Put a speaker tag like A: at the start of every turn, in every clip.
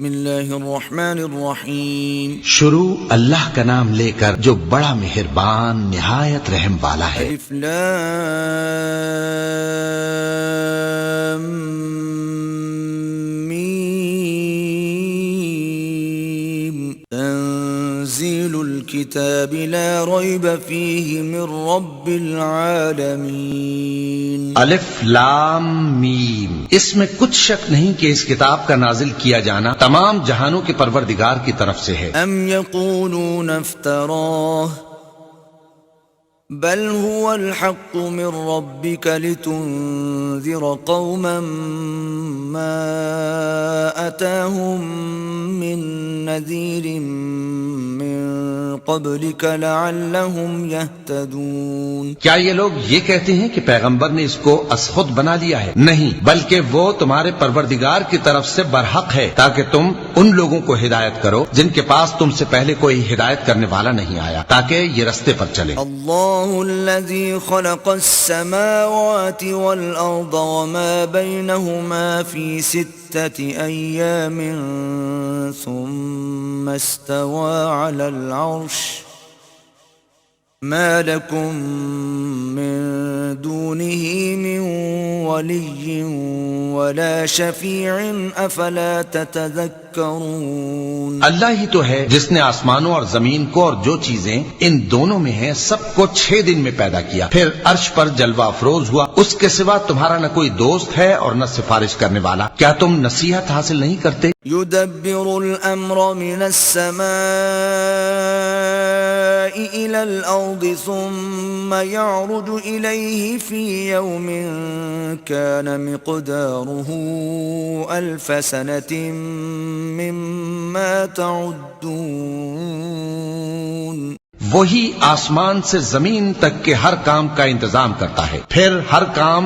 A: بسم اللہ الرحمن الرحیم.
B: شروع اللہ کا نام لے کر جو بڑا مہربان نہایت رحم والا ہے.
A: الف لام میم. تنزیل الكتاب لا ریب فیہ من رب العالمین.
B: الف لام میم، اس میں کچھ شک نہیں کہ اس کتاب کا نازل کیا جانا تمام جہانوں کے پروردگار کی طرف سے ہے.
A: ام یقولون افتراہ بل هو الحق من ربك لتنذر قوما ما أتاهم من نذير من قبلك لعلهم يهتدون.
B: کیا یہ لوگ یہ کہتے ہیں کہ پیغمبر نے اس کو از خود بنا لیا ہے؟ نہیں، بلکہ وہ تمہارے پروردگار کی طرف سے برحق ہے تاکہ تم ان لوگوں کو ہدایت کرو جن کے پاس تم سے پہلے کوئی ہدایت کرنے والا نہیں آیا، تاکہ یہ رستے پر چلے.
A: اللہ الذي خلق السماوات والأرض وما بينهما في 6 أيام ثم استوى على العرش ما لكم من دونه من ولي ولا شفيع أفلا تتذكرون.
B: اللہ ہی تو ہے جس نے آسمانوں اور زمین کو اور جو چیزیں ان دونوں میں ہیں سب کو 6 دن میں پیدا کیا، پھر عرش پر جلوہ افروز ہوا. اس کے سوا تمہارا نہ کوئی دوست ہے اور نہ سفارش کرنے والا. کیا تم نصیحت حاصل نہیں کرتے؟
A: يدبر الأمر من السماء إلى الأرض ثم يعرج إليه في يوم كان مقداره 1000 سنة مما تعدون.
B: وہی آسمان سے زمین تک کے ہر کام کا انتظام کرتا ہے، پھر ہر کام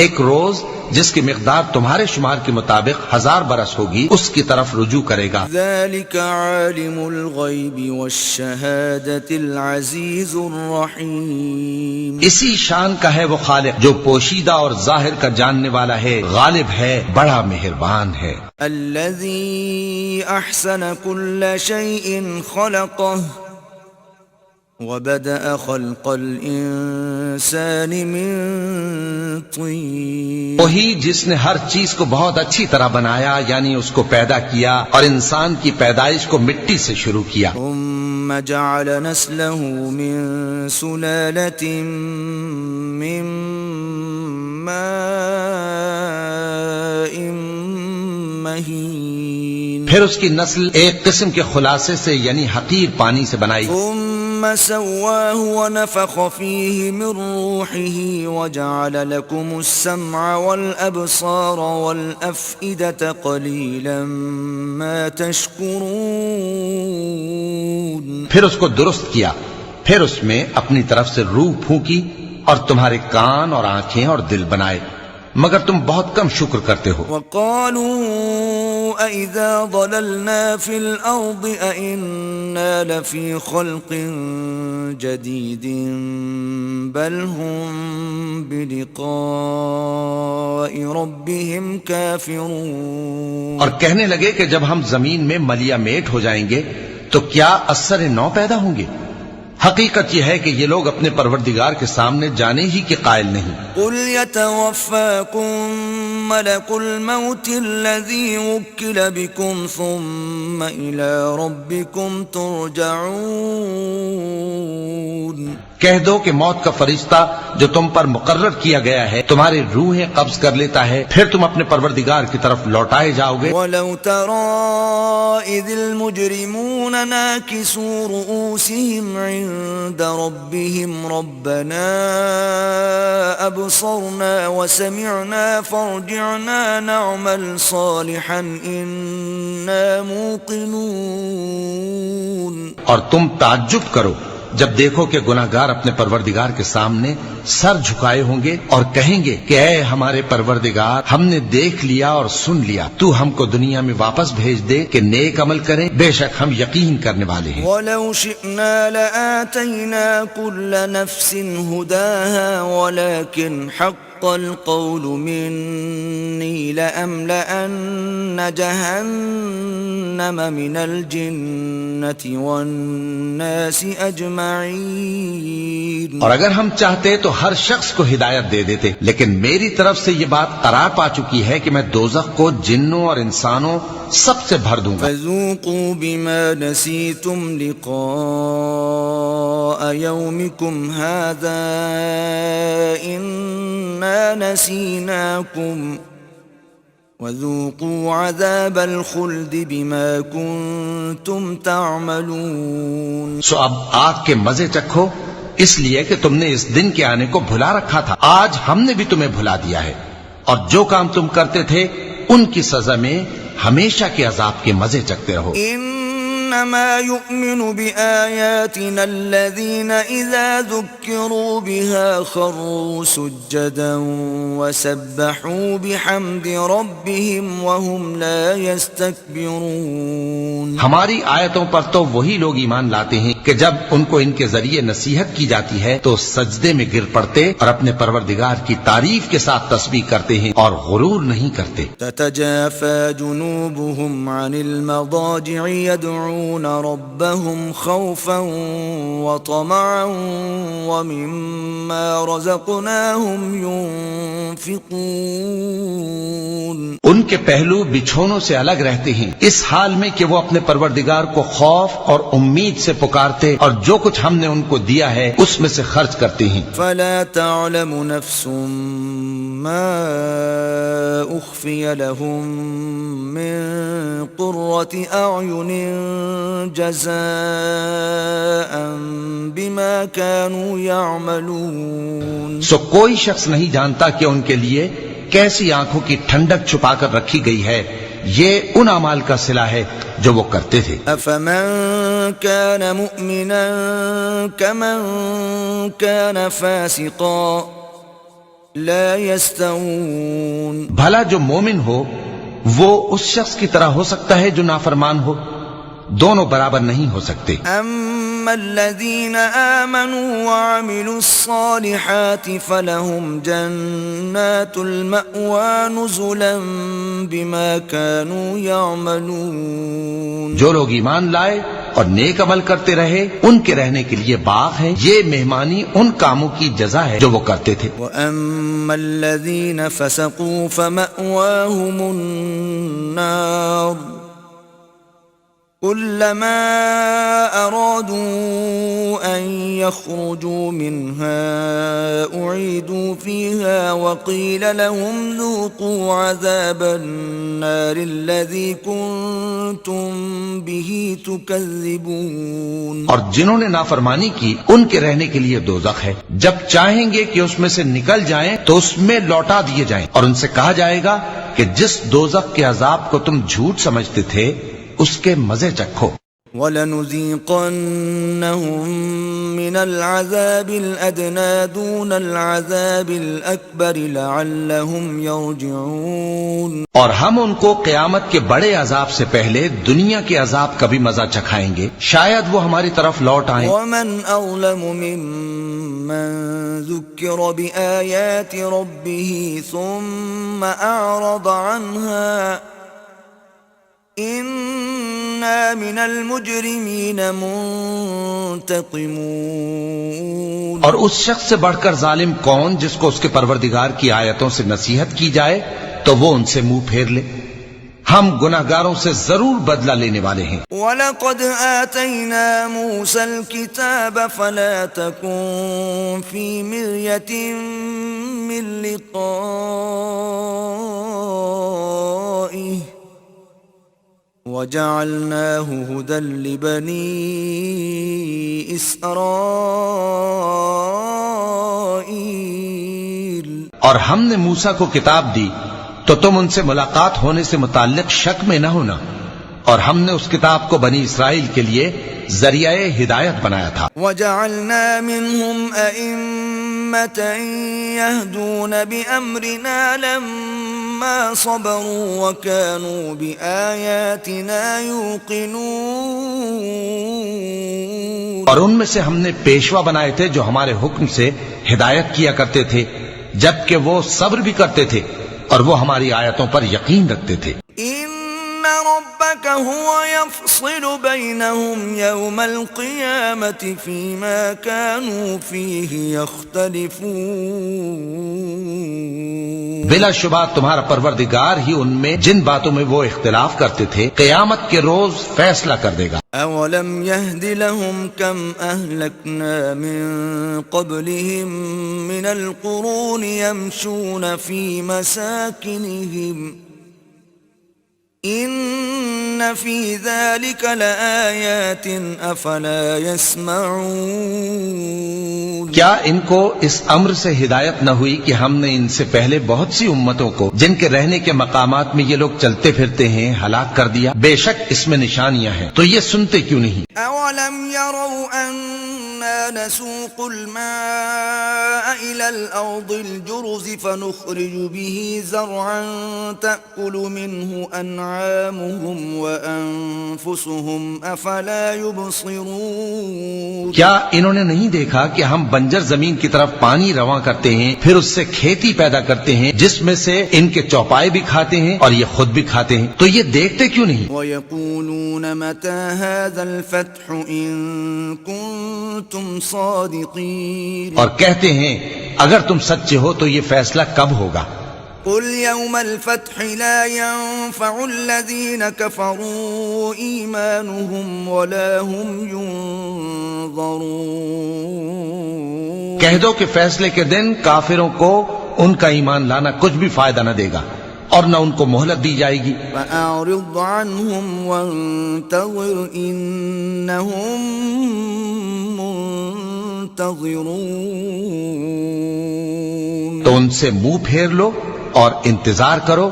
B: ایک روز جس کی مقدار تمہارے شمار کے مطابق 1000 برس ہوگی اس کی طرف رجوع کرے گا.
A: ذلك عالم الغیب والشہادة العزیز الرحیم.
B: اسی شان کا ہے وہ خالق جو پوشیدہ اور ظاہر کا جاننے والا ہے، غالب ہے، بڑا مہربان ہے.
A: الذي احسن كل شيء خلقه وبدأ خلق الانسان من طين.
B: وہی جس نے ہر چیز کو بہت اچھی طرح بنایا، یعنی اس کو پیدا کیا اور انسان کی پیدائش کو مٹی سے شروع کیا.
A: ثم جعل نسله من سلالة من ماء مهين.
B: پھر اس کی نسل ایک قسم کے خلاصے سے یعنی حقیر پانی سے بنائی.
A: ثم سواه ونفخ فيه من روحه وجعل لكم السمع والأبصار والأفئدة قليلا ما تشكرون.
B: پھر اس کو درست کیا، پھر اس میں اپنی طرف سے روح پھونکی اور تمہارے کان اور آنکھیں اور دل بنائے، مگر تم بہت کم شکر کرتے ہو.
A: وقالوا أَإِذَا ضَلَلْنَا فِي الْأَرْضِ أَإِنَّا لَفِي خَلْقٍ جَدِيدٍ بَلْ هُمْ بِلِقَاءِ رَبِّهِمْ كَافِرُونَ.
B: اور کہنے لگے کہ جب ہم زمین میں ملیا میٹ ہو جائیں گے تو کیا اثر نو پیدا ہوں گے؟ حقیقت یہ ہے کہ یہ لوگ اپنے پروردگار کے سامنے جانے ہی کے قائل نہیں.
A: قُلْ يَتَوَفَّاكُمْ مَلَكُ الْمَوْتِ الَّذِي وُكِّلَ بِكُمْ ثُمَّ إِلَىٰ رَبِّكُمْ تُرْجَعُونَ.
B: کہہ دو کہ موت کا فرشتہ جو تم پر مقرر کیا گیا ہے تمہاری روحیں قبض کر لیتا ہے، پھر تم اپنے پروردگار کی طرف لوٹائے جاؤ گے.
A: وَلَوْ تَرَىٰ إِذِ الْمُجْرِمُونَ نَاكِسُو رُءُوسِهِمْ عِندَ رَبِّهِمْ رَبَّنَا أَبْصَرْنَا وَسَمِعْنَا فَارْجِعْنَا نَعْمَلْ صَالِحًا إِنَّا مُوقِنُونَ.
B: اور تم تعجب کرو جب دیکھو کہ گناہگار اپنے پروردگار کے سامنے سر جھکائے ہوں گے اور کہیں گے کہ اے ہمارے پروردگار، ہم نے دیکھ لیا اور سن لیا، تو ہم کو دنیا میں واپس بھیج دے کہ نیک عمل کریں، بے شک ہم یقین کرنے والے ہیں.
A: وَلَوْ شِئْنَا لَآتَيْنَا كُلَّ نَفْسٍ هُدَاهَا وَلَكِنْ حَقَّ الْقَوْلُ مِنِّي لَأَمْلَأَنَّ جَهَنَّمَ من الجنة والناس أجمعين.
B: اور اگر ہم چاہتے تو ہر شخص کو ہدایت دے دیتے، لیکن میری طرف سے یہ بات قرار پا چکی ہے کہ میں دوزخ کو جنوں اور انسانوں سب سے بھر دوں گا.
A: فذوقوا بما نسيتم لقاء يومكم هذا إنا نسيناكم وذوقوا عذاب الخلد بما كنتم تعملون.
B: سو اب آگ کے مزے چکھو، اس لیے کہ تم نے اس دن کے آنے کو بھلا رکھا تھا. آج ہم نے بھی تمہیں بھلا دیا ہے، اور جو کام تم کرتے تھے ان کی سزا میں ہمیشہ کے عذاب کے مزے چکھتے رہو.
A: إنما يؤمن بآياتنا الذين إذا ذكروا بها خروا سجدا وسبحوا بحمد ربهم وهم لا يستكبرون.
B: ہماری آیتوں پر تو وہی لوگ ایمان لاتے ہیں کہ جب ان کو ان کے ذریعے نصیحت کی جاتی ہے تو سجدے میں گر پڑتے اور اپنے پروردگار کی تعریف کے ساتھ تسبیح کرتے ہیں اور غرور نہیں کرتے.
A: تتجافى جنوبهم عن المضاجع يدعون ربهم خوفا وطمعا ومما رزقناهم ينفقون.
B: ان کے پہلو بچھونوں سے الگ رہتے ہیں اس حال میں کہ وہ اپنے پروردگار کو خوف اور امید سے پکارتے اور جو کچھ ہم نے ان کو دیا ہے اس میں سے خرچ کرتے ہیں.
A: فلا تعلم نفس ما اخفي لهم من قرة اعين جزاء بما كانوا يعملون.
B: سو کوئی شخص نہیں جانتا کہ ان کے لیے کیسی آنکھوں کی ٹھنڈک چھپا کر رکھی گئی ہے، یہ ان اعمال کا صلہ ہے جو وہ کرتے تھے.
A: افمن كان مؤمنا كمن كان فاسقا لا يستوون.
B: بھلا جو مومن ہو وہ اس شخص کی طرح ہو سکتا ہے جو نافرمان ہو؟ دونوں برابر نہیں ہو سکتے.
A: اما الذين آمنوا وعملوا الصالحات فلهم جنات المأوى نزلا بما كانوا يعملون.
B: جو لوگ ایمان لائے اور نیک عمل کرتے رہے ان کے رہنے کے لیے باغ ہے، یہ مہمانی ان کاموں کی جزا ہے جو وہ کرتے تھے.
A: وَأَمَّا الَّذِينَ فَسَقُوا فَمَأْوَاهُمُ النَّارُ كُلَّمَا أَرَادُوا أَن يَخْرُجُوا مِنْهَا أُعِيدُوا فِيهَا وَقِيلَ لَهُمْ ذُوقُوا عَذَابَ النَّارِ الَّذِي كُنتُم بِهِ تُكَذِّبُونَ.
B: اور جنہوں نے نافرمانی کی ان کے رہنے کے لیے دوزخ ہے، جب چاہیں گے کہ اس میں سے نکل جائیں تو اس میں لوٹا دیے جائیں اور ان سے کہا جائے گا کہ جس دوزخ کے عذاب کو تم جھوٹ سمجھتے تھے اس کے مزے چکھو.
A: وَلَنُذِيقَنَّهُم مِّنَ الْعَذَابِ الْأَدْنَىٰ دُونَ الْعَذَابِ الْأَكْبَرِ لَعَلَّهُمْ يَرْجِعُونَ.
B: اور ہم ان کو قیامت کے بڑے عذاب سے پہلے دنیا کے عذاب کا بھی مزہ چکھائیں گے، شاید وہ ہماری طرف لوٹ آئیں.
A: وَمَنْ أَظْلَمُ مِمَّن ذُكِّرَ بِآيَاتِ رَبِّهِ ثُمَّ أَعْرَضَ عَنْهَا اِنَّا مِنَ الْمُجْرِمِينَ مُنْتَقِمُونَ.
B: اور اس شخص سے بڑھ کر ظالم کون جس کو اس کے پروردگار کی آیتوں سے نصیحت کی جائے تو وہ ان سے منہ پھیر لے. ہم گناہگاروں سے ضرور بدلہ لینے والے ہیں.
A: وَلَقَدْ آتَيْنَا مُوسَى الْكِتَابَ فَلَا تَكُنْ فِي مِرْيَةٍ مِّن لِقَائِهِ وَجَعَلْنَاهُ هُدًى لِبَنِي إِسْرَائِيلَ.
B: اور ہم نے موسیٰ کو کتاب دی تو تم ان سے ملاقات ہونے سے متعلق شک میں نہ ہونا، اور ہم نے اس کتاب کو بنی اسرائیل کے لیے ذریعہ ہدایت بنایا تھا.
A: وَجَعَلْنَا مِنْهُمْ أَئِمَّةً يَهْدُونَ بِأَمْرِنَا لَمَّا صَبَرُوا وَكَانُوا بِآيَاتِنَا يُوقِنُونَ.
B: اور ان میں سے ہم نے پیشوا بنائے تھے جو ہمارے حکم سے ہدایت کیا کرتے تھے، جبکہ وہ صبر بھی کرتے تھے اور وہ ہماری آیتوں پر یقین رکھتے تھے.
A: إِنَّ رَبَّكَ ربك هو يفصل بينهم يوم القيامة فيما كانوا فيه يختلفون
B: بلا شبہ تمہارا پروردگار ہی ان میں جن باتوں میں وہ اختلاف کرتے تھے قیامت کے روز فیصلہ کر دے گا۔
A: أولم يهد لهم كم أهلكنا من قبلهم من القرون يمشون في مساكنهم إن في ذلك لآيات أفلا يسمعون۔
B: کیا ان کو اس امر سے ہدایت نہ ہوئی کہ ہم نے ان سے پہلے بہت سی امتوں کو جن کے رہنے کے مقامات میں یہ لوگ چلتے پھرتے ہیں ہلاک کر دیا؟ بے شک اس میں نشانیاں ہیں، تو یہ سنتے کیوں نہیں؟
A: أولم يروا أنا نسوق الماء إلى الأرض الجرز فنخرج به زرعا تأكل منه أنعامهم وأنفسهم أفلا يبصرون۔
B: کیا انہوں نے نہیں دیکھا کہ ہم بنجر زمین کی طرف پانی رواں کرتے ہیں، پھر اس سے کھیتی پیدا کرتے ہیں جس میں سے ان کے چوپائے بھی کھاتے ہیں اور یہ خود بھی کھاتے ہیں، تو یہ دیکھتے کیوں نہیں؟
A: وَيَقُولُونَ مَتَى هَذَا الْفَتْحُ إِن كُنتُمْ صَادِقِينَ،
B: اور کہتے ہیں اگر تم سچے ہو تو یہ فیصلہ کب ہوگا؟
A: قُلْ يَوْمَ الْفَتْحِ لَا يَنفَعُ الَّذِينَ كَفَرُوا إِيمَانُهُمْ وَلَا هُمْ يُنظَرُونَ،
B: کہہ دو کہ فیصلے کے دن کافروں کو ان کا ایمان لانا کچھ بھی فائدہ نہ دے گا اور نہ ان کو مہلت دی جائے گی۔
A: فَأَعْرِضْ عَنْهُمْ وَانتَظِرْ إِنَّهُمْ مُنتَظِرُونَ،
B: تو ان سے منہ پھیر لو اور انتظار کرو،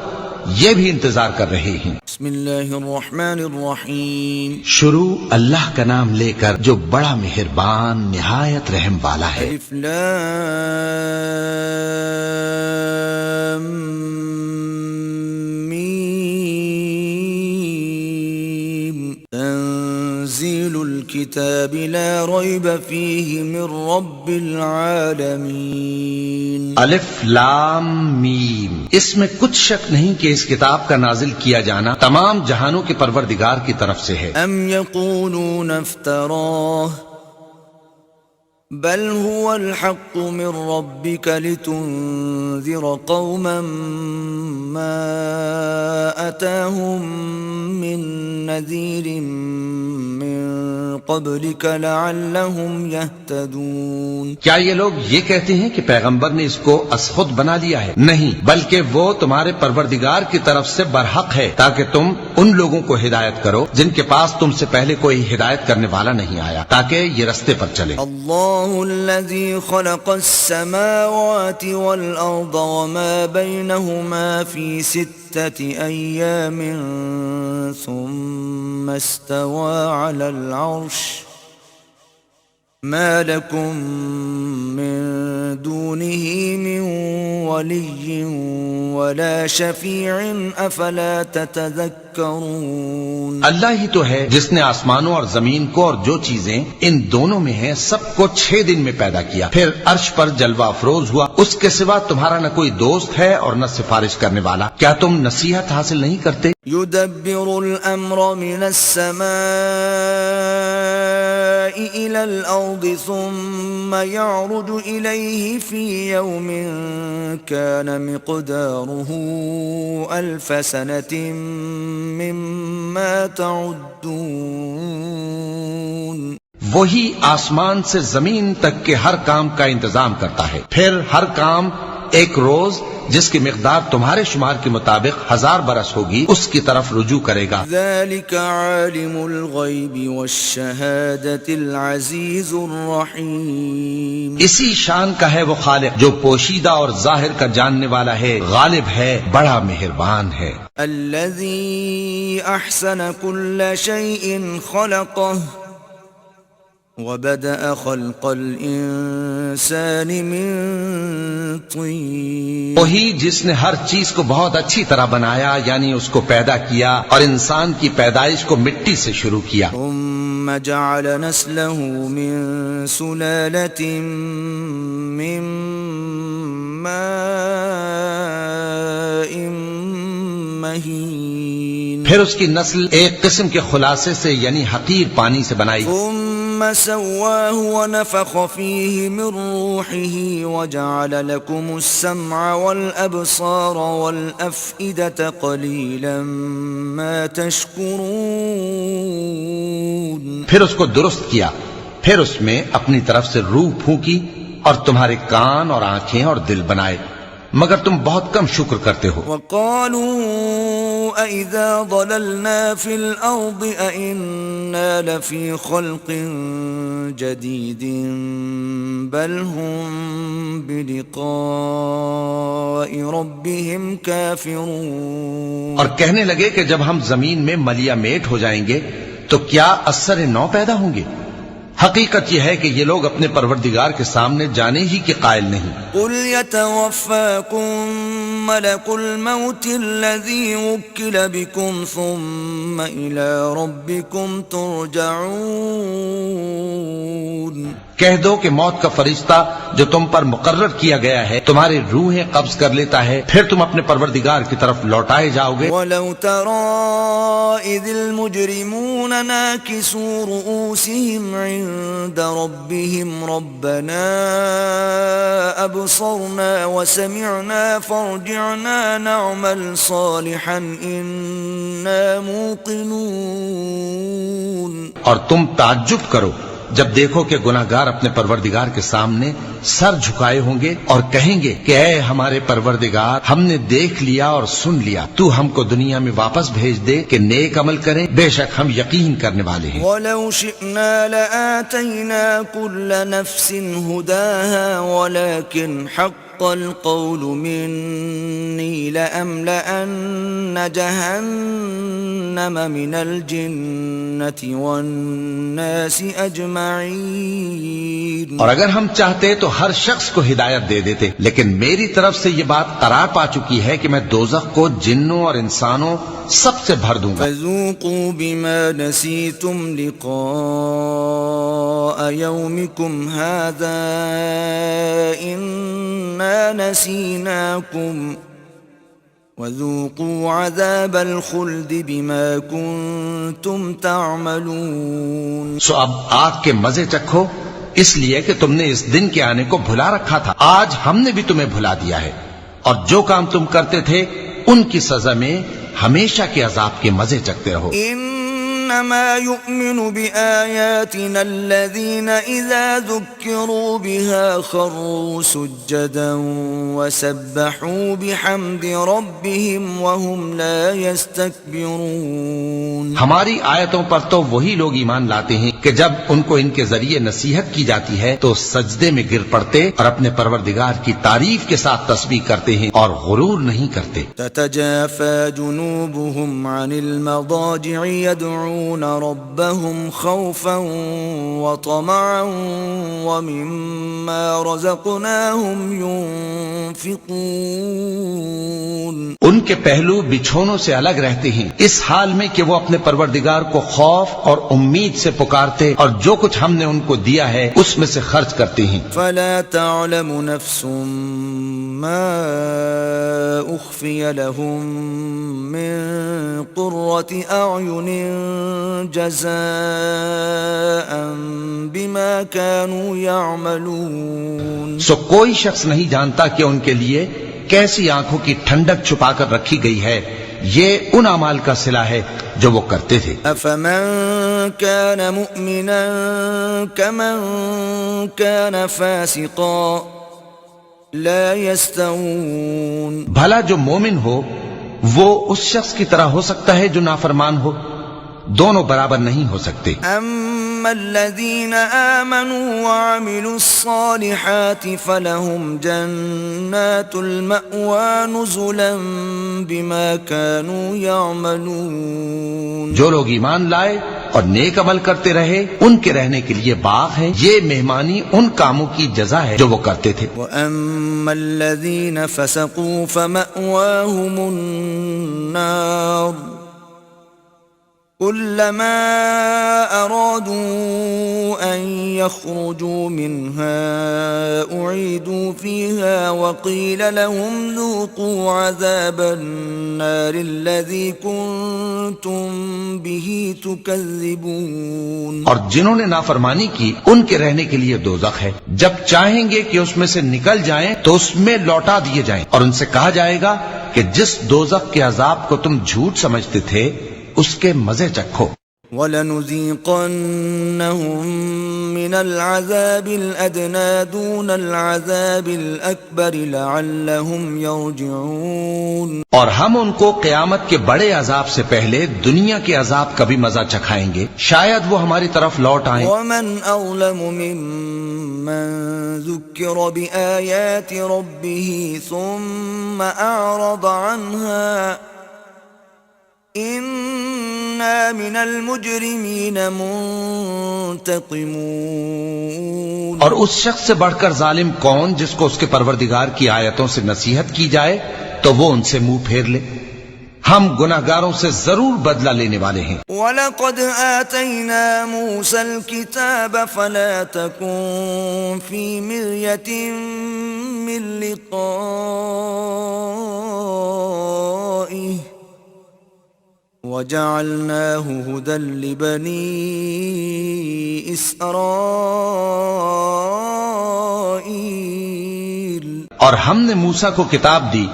B: یہ بھی انتظار کر رہے ہیں۔
A: بسم اللہ الرحمن الرحیم۔
B: شروع اللہ کا نام لے کر جو بڑا مہربان نہایت رحم والا ہے۔
A: الف لام میم، تنزیل الكتاب لا ریب فیہ من رب العالمین۔
B: الف لام میم، اس میں کچھ شک نہیں کہ اس کتاب کا نازل کیا جانا تمام جہانوں کے پروردگار کی طرف سے ہے۔
A: ام یقولون افتراہ بل هو الحق من ربك لتنذر قوما ما أتاهم من نذير من قبلك لعلهم يهتدون۔
B: کیا یہ لوگ یہ کہتے ہیں کہ پیغمبر نے اس کو از خود بنا لیا ہے؟ نہیں، بلکہ وہ تمہارے پروردگار کی طرف سے برحق ہے تاکہ تم ان لوگوں کو ہدایت کرو جن کے پاس تم سے پہلے کوئی ہدایت کرنے والا نہیں آیا، تاکہ یہ رستے پر چلے۔
A: اللہ الذي خلق السماوات والأرض وما بينهما في 6 أيام ثم استوى على العرش ما لكم من دونه من ولي ولا شفيع أفلا تتذكرون۔
B: اللہ ہی تو ہے جس نے آسمانوں اور زمین کو اور جو چیزیں ان دونوں میں ہیں سب کو 6 دن میں پیدا کیا، پھر عرش پر جلوہ افروز ہوا، اس کے سوا تمہارا نہ کوئی دوست ہے اور نہ سفارش کرنے والا، کیا تم نصیحت حاصل نہیں کرتے؟
A: يدبر الأمر من السماء إلى الأرض ثم يعرج إليه في يوم كان مقداره 1000 سنة مما تعدون۔
B: وہی آسمان سے زمین تک کے ہر کام کا انتظام کرتا ہے، پھر ہر کام ایک روز جس کی مقدار تمہارے شمار کے مطابق 1000 برس ہوگی اس کی طرف رجوع کرے گا۔
A: ذلك عالم الغیب والشہادة العزیز الرحیم۔
B: اسی شان کا ہے وہ خالق جو پوشیدہ اور ظاہر کا جاننے والا ہے، غالب ہے، بڑا مہربان ہے۔
A: الذي احسن كل شيء خلقه وبدأ خلق الانسان من طين۔
B: وہی جس نے ہر چیز کو بہت اچھی طرح بنایا، یعنی اس کو پیدا کیا اور انسان کی پیدائش کو مٹی سے شروع کیا۔
A: ثم جعل نسله من سلالة من ماء مهين۔
B: پھر اس کی نسل ایک قسم کے خلاصے سے یعنی حقیر پانی سے بنائی،
A: ثم سواه ونفخ فيه من روحه وجعل لكم السمع والأبصار والأفئدة قليلا ما تشكرون.
B: پھر اس کو درست کیا، پھر اس میں اپنی طرف سے روح پھونکی اور تمہارے کان اور آنکھیں اور دل بنائے، مگر تم بہت کم شکر کرتے ہو.
A: وقالوا أَإِذَا ضَلَلْنَا فِي الْأَرْضِ أَإِنَّا لَفِي خَلْقٍ جَدِيدٍ بَلْ هُمْ بِلِقَاءِ رَبِّهِمْ كَافِرُونَ.
B: اور کہنے لگے کہ جب ہم زمین میں ملیا میٹ ہو جائیں گے تو کیا اثر نو پیدا ہوں گے؟ حقیقت یہ ہے کہ یہ لوگ اپنے پروردگار کے سامنے جانے ہی کے قائل نہیں.
A: قُلْ يَتَوَفَّاكُمْ مَلَكُ الْمَوْتِ الَّذِي وُكِّلَ بِكُمْ ثُمَّ إِلَىٰ رَبِّكُمْ تُرْجَعُونَ.
B: کہہ دو کہ موت کا فرشتہ جو تم پر مقرر کیا گیا ہے تمہاری روحیں قبض کر لیتا ہے، پھر تم اپنے پروردگار کی طرف لوٹائے جاؤ گے.
A: وَلَوْ تَرَىٰ إِذِ الْمُجْرِمُونَ نَاكِسُو رُءُوسِهِمْ عِندَ رَبِّهِمْ رَبَّنَا أَبْصَرْنَا وَسَمِعْنَا فَارْجِعْنَا نَعْمَلْ صَالِحًا إِنَّا مُوقِنُونَ.
B: اور تم تعجب کرو جب دیکھو کہ گناہگار اپنے پروردگار کے سامنے سر جھکائے ہوں گے اور کہیں گے کہ اے ہمارے پروردگار، ہم نے دیکھ لیا اور سن لیا، تو ہم کو دنیا میں واپس بھیج دے کہ نیک عمل کریں، بے شک ہم یقین کرنے والے ہیں.
A: وَلَوْ شِئْنَا لَآتَيْنَا كُلَّ نَفْسٍ هُدَاهَا وَلَكِنْ حَقَّ الْقَوْلُ مِنِّي لَأَمْلَأَنَّ جَهَنَّمَ مِنَ الْجِنَّةِ وَالنَّاسِ أَجْمَعِينَ.
B: اور اگر ہم چاہتے تو ہر شخص کو ہدایت دے دیتے، لیکن میری طرف سے یہ بات قرار پا چکی ہے کہ میں دوزخ کو جنوں اور انسانوں سب سے بھر دوں گا.
A: فَذُوقُوا بِمَا نَسِيتُمْ لِقَاءَ يَوْمِكُمْ هَٰذَا إِنَّا نَسِينَاكُمْ وَذُوقُوا عَذَابَ الْخُلْدِ بِمَا كُنتُمْ تَعْمَلُونَ.
B: سو اب آگ کے مزے چکھو، اس لیے کہ تم نے اس دن کے آنے کو بھلا رکھا تھا، آج ہم نے بھی تمہیں بھلا دیا ہے، اور جو کام تم کرتے تھے ان کی سزا میں ہمیشہ کے عذاب کے مزے چکھتے رہو.
A: إنما يؤمن بآياتنا الذين إذا ذكروا بها خروا سجدا وسبحوا بحمد ربهم وهم لا يستكبرون.
B: ہماری آیتوں پر تو وہی لوگ ایمان لاتے ہیں کہ جب ان کو ان کے ذریعے نصیحت کی جاتی ہے تو سجدے میں گر پڑتے اور اپنے پروردگار کی تعریف کے ساتھ تسبیح کرتے ہیں اور غرور نہیں کرتے.
A: تتجافى جنوبهم عن المضاجع يدعون ربهم خوفا وطمعا ومما رزقناهم ينفقون.
B: ان کے پہلو بچھونوں سے الگ رہتے ہیں اس حال میں کہ وہ اپنے پروردگار کو خوف اور امید سے پکارتے اور جو کچھ ہم نے ان کو دیا ہے اس میں سے خرچ کرتے ہیں.
A: فلا تعلم نفس ما اخفي لهم من قرة اعين جزاء بما كانوا يعملون.
B: سو کوئی شخص نہیں جانتا کہ ان کے لیے کیسی آنکھوں کی ٹھنڈک چھپا کر رکھی گئی ہے، یہ ان اعمال کا صلہ ہے جو وہ کرتے تھے.
A: افمن كان مؤمنا كمن كان فاسقا لا يستوون.
B: بھلا جو مومن ہو وہ اس شخص کی طرح ہو سکتا ہے جو نافرمان ہو؟ دونوں برابر نہیں ہو سکتے.
A: اما الذين آمنوا وعملوا الصالحات فلهم جنات المأوى نزلا بما كانوا يعملون.
B: جو لوگ ایمان لائے اور نیک عمل کرتے رہے ان کے رہنے کے لیے باغ ہے، یہ مہمانی ان کاموں کی جزا ہے جو وہ کرتے تھے.
A: وَأَمَّا الَّذِينَ فَسَقُوا فَمَأْوَاهُمُ النَّارُ كُلَّمَا أَرَادُوا أَن يخرجوا منها أعيدوا فيها وقيل لهم ذوقوا عذاب النار الذي كنتم به تكذبون.
B: اور جنہوں نے نافرمانی کی ان کے رہنے کے لیے دوزخ ہے، جب چاہیں گے کہ اس میں سے نکل جائیں تو اس میں لوٹا دیے جائیں، اور ان سے کہا جائے گا کہ جس دوزخ کے عذاب کو تم جھوٹ سمجھتے تھے اس کے مزے چکھو.
A: وَلَنُذِيقَنَّهُم مِّنَ الْعَذَابِ الْأَدْنَىٰ دُونَ الْعَذَابِ الْأَكْبَرِ لَعَلَّهُمْ يَرْجِعُونَ. اور ہم ان کو قیامت کے بڑے عذاب سے پہلے دنیا کے عذاب کا بھی مزہ چکھائیں گے، شاید وہ ہماری طرف لوٹ آئیں. وَمَنْ أَظْلَمُ مِمَّن ذُكِّرَ بِآيَاتِ رَبِّهِ ثُمَّ أَعْرَضَ عَنْهَا إِنَّا مِنَ الْمُجْرِمِينَ مُنْتَقِمُونَ.
B: اور اس شخص سے بڑھ کر ظالم کون جس کو اس کے پروردگار کی آیتوں سے نصیحت کی جائے تو وہ ان سے منہ پھیر لے. ہم گناہگاروں سے ضرور بدلہ لینے والے ہیں.
A: وَلَقَدْ آتَيْنَا مُوسَى الْكِتَابَ فَلَا تَكُنْ فِي مِرْيَةٍ مِّن لِقَائِهِ وَجَعَلْنَاهُ هُدًى لِبَنِي إِسْرَائِيلَ.
B: اور ہم نے موسیٰ کو کتاب دی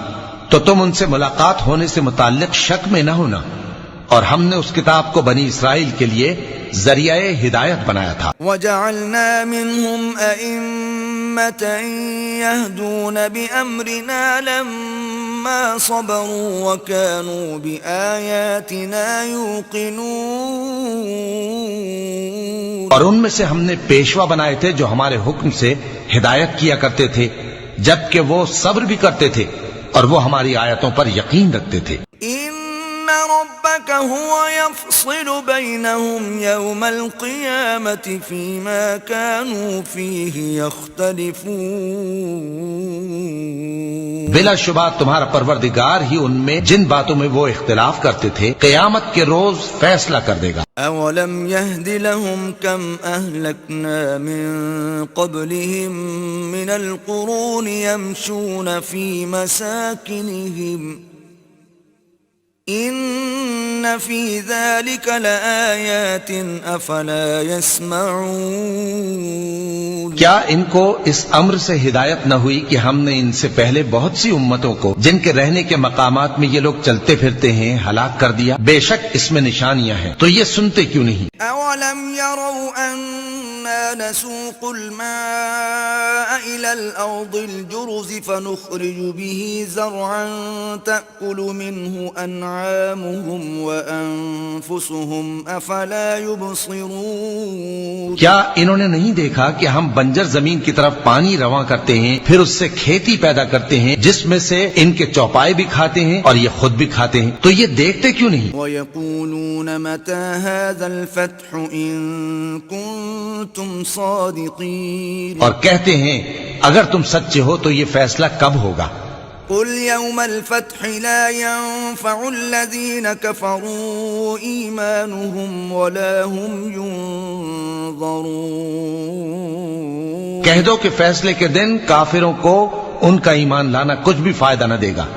B: تو تم ان سے ملاقات ہونے سے متعلق شک میں نہ ہونا، اور ہم نے اس کتاب کو بنی اسرائیل کے لیے ذریعہ ہدایت بنایا تھا.
A: وَجَعَلْنَا مِنْهُمْ أَئِمَّةً يَهْدُونَ بِأَمْرِنَا لَمَّا صَبَرُوا وَكَانُوا بِآيَاتِنَا يُوقِنُونَ.
B: اور ان میں سے ہم نے پیشوا بنائے تھے جو ہمارے حکم سے ہدایت کیا کرتے تھے، جبکہ وہ صبر بھی کرتے تھے اور وہ ہماری آیتوں پر یقین رکھتے تھے.
A: إِنَّ رَبَّكَ هُوَ يَفْصِلُ بَيْنَهُمْ يَوْمَ الْقِيَامَةِ فِيمَا كَانُوا فِيهِ يَخْتَلِفُونَ.
B: بلا شبہ تمہارا پروردگار ہی ان میں جن باتوں میں وہ اختلاف کرتے تھے قیامت کے روز فیصلہ کر دے گا.
A: أَوَلَمْ يَهْدِ لَهُمْ كَمْ أَهْلَكْنَا مِن قَبْلِهِم مِّنَ الْقُرُونِ يَمْشُونَ فِي مَسَاكِنِهِمْ إِنَّ فِي ذَلِكَ لَآيَاتٍ أَفَلَا يَسْمَعُونَ.
B: کیا ان کو اس امر سے ہدایت نہ ہوئی کہ ہم نے ان سے پہلے بہت سی امتوں کو جن کے رہنے کے مقامات میں یہ لوگ چلتے پھرتے ہیں ہلاک کر دیا؟ بے شک اس میں نشانیاں ہیں، تو یہ سنتے کیوں نہیں؟
A: أَوَلَمْ يَرَوْا أَنَّا نَسُوقُ الْمَاءَ إِلَى الْأَرْضِ الْجُرُزِ فَنُخْرِجُ بِهِ زَرْعًا تَأْكُلُ مِنْهُ أَنْعَامُهُمْ وَأَنفُسُهُمْ أَفَلَا يُبْصِرُونَ.
B: کیا انہوں نے نہیں دیکھا کہ ہم بنجر زمین کی طرف پانی رواں کرتے ہیں، پھر اس سے کھیتی پیدا کرتے ہیں جس میں سے ان کے چوپائے بھی کھاتے ہیں اور یہ خود بھی کھاتے ہیں، تو یہ دیکھتے کیوں نہیں؟
A: وَيَقُولُونَ مَتَى هَذَا الْفَتْحُ إِن كُنتُمْ صَادِقِينَ.
B: اور کہتے ہیں اگر تم سچے ہو تو یہ فیصلہ کب ہوگا؟
A: قُلْ يَوْمَ الْفَتْحِ لَا يَنفَعُ الَّذِينَ كَفَرُوا إِيمَانُهُمْ وَلَا هُمْ يُنظَرُونَ.
B: کہہ دو کہ فیصلے کے دن کافروں کو ان کا ایمان لانا کچھ بھی فائدہ نہ دے گا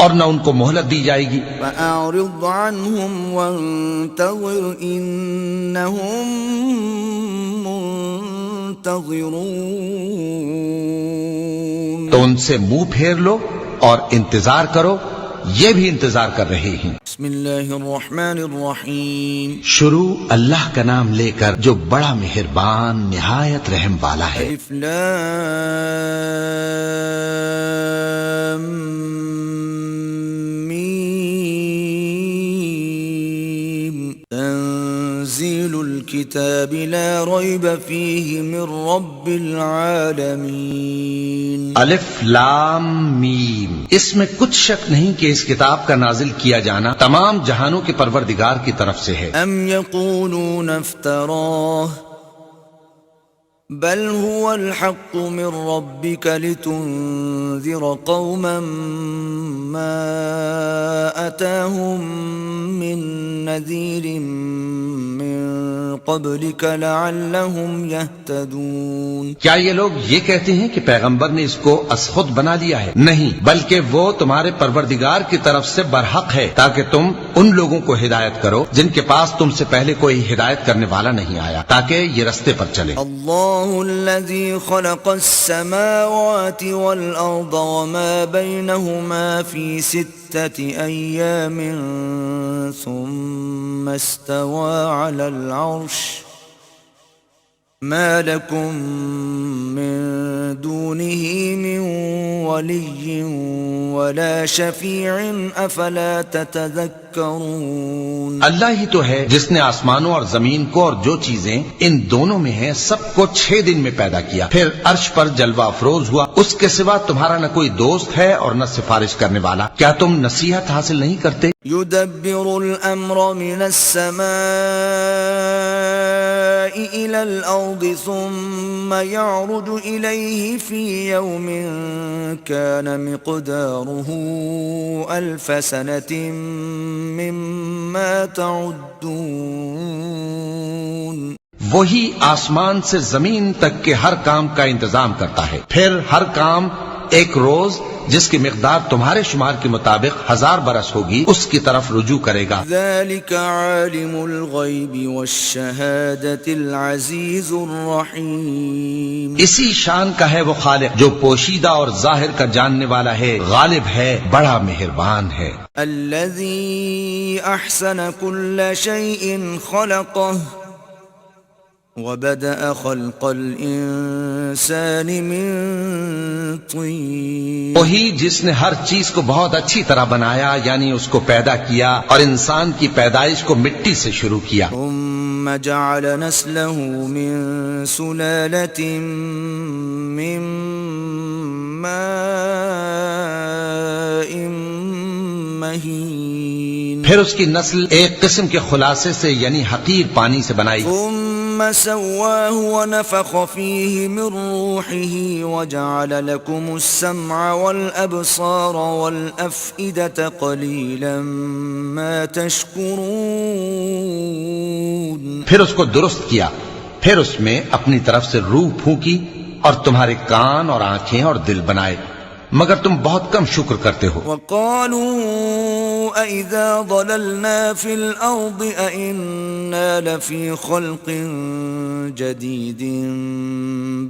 B: اور نہ ان کو مہلت دی جائے گی.
A: فَأَعْرِضْ عَنْهُمْ وَانتَظِرْ إِنَّهُمْ مُنتَظِرُونَ.
B: تو ان سے منہ پھیر لو اور انتظار کرو، یہ بھی انتظار کر رہے ہیں.
A: بسم اللہ الرحمن الرحیم.
B: شروع اللہ کا نام لے کر جو بڑا مہربان نہایت رحم والا ہے.
A: الف لام میم. تنزیل الكتاب لا ریب فیہ من رب العالمین.
B: الف لام میم، اس میں کچھ شک نہیں کہ اس کتاب کا نازل کیا جانا تمام جہانوں کے پروردگار کی طرف سے ہے.
A: ام یقولون افتراہ بل هو الحق من ربك لتنذر قوما ما أتاهم من نذير من قبلك لعلهم يهتدون.
B: کیا یہ لوگ یہ کہتے ہیں کہ پیغمبر نے اس کو از خود بنا لیا ہے؟ نہیں، بلکہ وہ تمہارے پروردگار کی طرف سے برحق ہے تاکہ تم ان لوگوں کو ہدایت کرو جن کے پاس تم سے پہلے کوئی ہدایت کرنے والا نہیں آیا، تاکہ یہ رستے پر چلے.
A: اللہ الذي خلق السماوات والأرض وما بينهما في 6 أيام ثم استوى على العرش ما لكم من دونه من ولي ولا شفيع افلا تتذكرون.
B: اللہ ہی تو ہے جس نے آسمانوں اور زمین کو اور جو چیزیں ان دونوں میں ہیں سب کو 6 دن میں پیدا کیا، پھر عرش پر جلوہ افروز ہوا. اس کے سوا تمہارا نہ کوئی دوست ہے اور نہ سفارش کرنے والا. کیا تم نصیحت حاصل نہیں کرتے؟
A: يدبر الأمر من السماء إلى الأرض ثم يعرج إليه في يوم كان مقداره 1000 سنة مما تعدون.
B: وہی آسمان سے زمین تک کے ہر کام کا انتظام کرتا ہے، پھر ہر کام ایک روز جس کی مقدار تمہارے شمار کے مطابق 1000 برس ہوگی اس کی طرف رجوع کرے گا.
A: ذلك عالم الغیب والشہادة العزیز الرحیم.
B: اسی شان کا ہے وہ خالق جو پوشیدہ اور ظاہر کا جاننے والا ہے، غالب ہے، بڑا مہربان ہے.
A: الذي احسن كل شيء خلقه وبدأ خلق الانسان من طين.
B: وہی جس نے ہر چیز کو بہت اچھی طرح بنایا، یعنی اس کو پیدا کیا اور انسان کی پیدائش کو مٹی سے شروع کیا.
A: ثم جعل نسله من سلالة من ماء مهين.
B: پھر اس کی نسل ایک قسم کے خلاصے سے یعنی حقیر پانی سے بنائی.
A: ثم سواه ونفخ فيه من روحه وجعل لكم السمع والأبصار والأفئدة قليلا ما تشكرون.
B: پھر اس کو درست کیا، پھر اس میں اپنی طرف سے روح پھونکی اور تمہارے کان اور آنکھیں اور دل بنائے، مگر تم بہت کم شکر کرتے ہو.
A: وقالوا أَإِذَا ضَلَلْنَا فِي الْأَرْضِ أَإِنَّا لَفِي خَلْقٍ جَدِيدٍ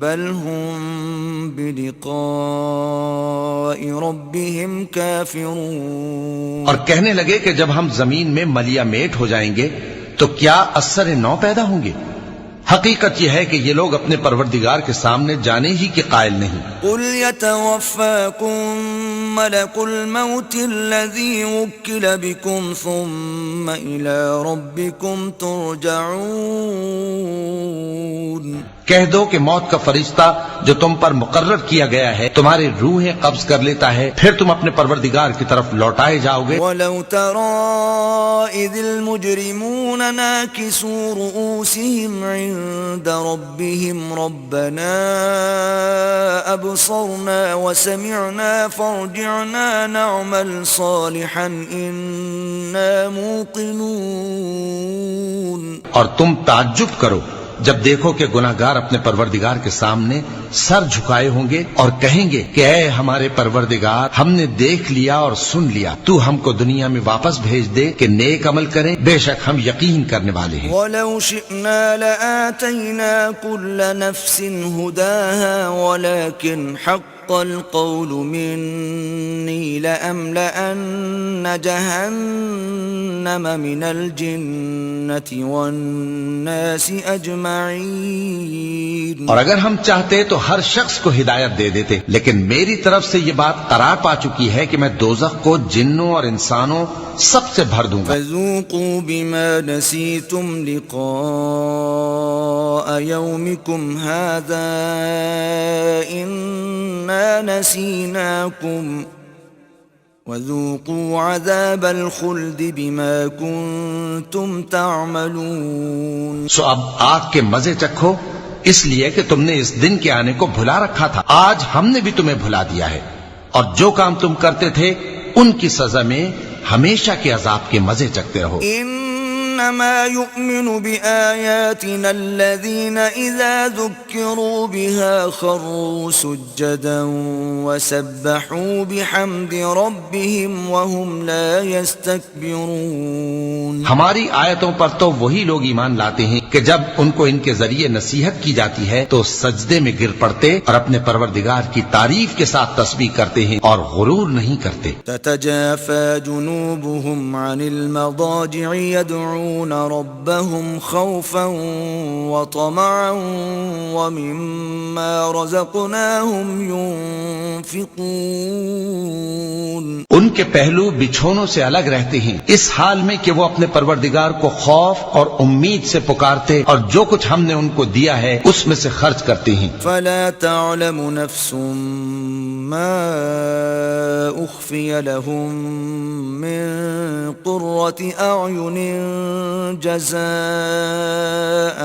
A: بَلْ هُمْ بِلِقَاءِ رَبِّهِمْ كَافِرُونَ.
B: اور کہنے لگے کہ جب ہم زمین میں ملیا میٹ ہو جائیں گے تو کیا اثر نو پیدا ہوں گے؟ حقیقت یہ ہے کہ یہ لوگ اپنے پروردگار کے سامنے جانے ہی کے قائل نہیں.
A: قُلْ يَتَوَفَّاكُمْ مَلَكُ الْمَوْتِ الَّذِي وُكِّلَ بِكُمْ ثُمَّ إِلَىٰ رَبِّكُمْ تُرْجَعُونَ.
B: کہہ دو کہ موت کا فرشتہ جو تم پر مقرر کیا گیا ہے تمہاری روحیں قبض کر لیتا ہے، پھر تم اپنے پروردگار کی طرف لوٹائے جاؤ گے.
A: وَلَوْ تَرَىٰ إِذِ الْمُجْرِمُونَ نَاكِسُو رُءُوسِهِمْ عِندَ رَبِّهِمْ رَبَّنَا أَبْصَرْنَا وَسَمِعْنَا فَارْجِعْنَا نَعْمَلْ صَالِحًا إِنَّا مُوقِنُونَ.
B: اور تم تعجب کرو جب دیکھو کہ گناہگار اپنے پروردگار کے سامنے سر جھکائے ہوں گے اور کہیں گے کہ اے ہمارے پروردگار، ہم نے دیکھ لیا اور سن لیا، تو ہم کو دنیا میں واپس بھیج دے کہ نیک عمل کریں، بے شک ہم یقین کرنے والے ہیں.
A: وَلَوْ شِئْنَا لَآتَيْنَا كُلَّ نَفْسٍ هُدَاهَا وَلَكِنْ حَقَّ الْقَوْلُ مِنِّي لَأَمْلَأَنَّ جَهَنَّمَ مِنَ الْجِنَّةِ وَالنَّاسِ أَجْمَعِينَ.
B: اور اگر ہم چاہتے تو ہر شخص کو ہدایت دے دیتے، لیکن میری طرف سے یہ بات قرار پا چکی ہے کہ میں دوزخ کو جنوں اور انسانوں سب سے بھر دوں گا.
A: فَذُوقُوا بِمَا نَسِيتُمْ لِقَاءَ يَوْمِكُمْ هَذَا إِنَّا نَسِينَاكُمْ وَذُوقُوا عَذَابَ الْخُلْدِ بِمَا كُنْتُمْ تَعْمَلُونَ.
B: سو اب آگ کے مزے چکھو، اس لیے کہ تم نے اس دن کے آنے کو بھلا رکھا تھا، آج ہم نے بھی تمہیں بھلا دیا ہے، اور جو کام تم کرتے تھے ان کی سزا میں ہمیشہ کے عذاب کے مزے چکتے رہو.
A: إِنَّ إنما يؤمن بآياتنا الذين إذا ذكروا بها خروا سجدا وسبحوا بحمد ربهم وهم لا يستكبرون.
B: ہماری آیتوں پر تو وہی لوگ ایمان لاتے ہیں کہ جب ان کو ان کے ذریعے نصیحت کی جاتی ہے تو سجدے میں گر پڑتے اور اپنے پروردگار کی تعریف کے ساتھ تسبیح کرتے ہیں اور غرور نہیں کرتے.
A: تتجافى جنوبهم عن المضاجع يدعون ربهم خوفا وطمعا ومما رزقناهم ينفقون.
B: ان کے پہلو بچھونوں سے الگ رہتے ہیں اس حال میں کہ وہ اپنے پروردگار کو خوف اور امید سے پکارتے اور جو کچھ ہم نے ان کو دیا ہے اس میں سے خرچ کرتے ہیں.
A: فلا تعلم نفس ما اخفي لهم من قرة اعين جزاء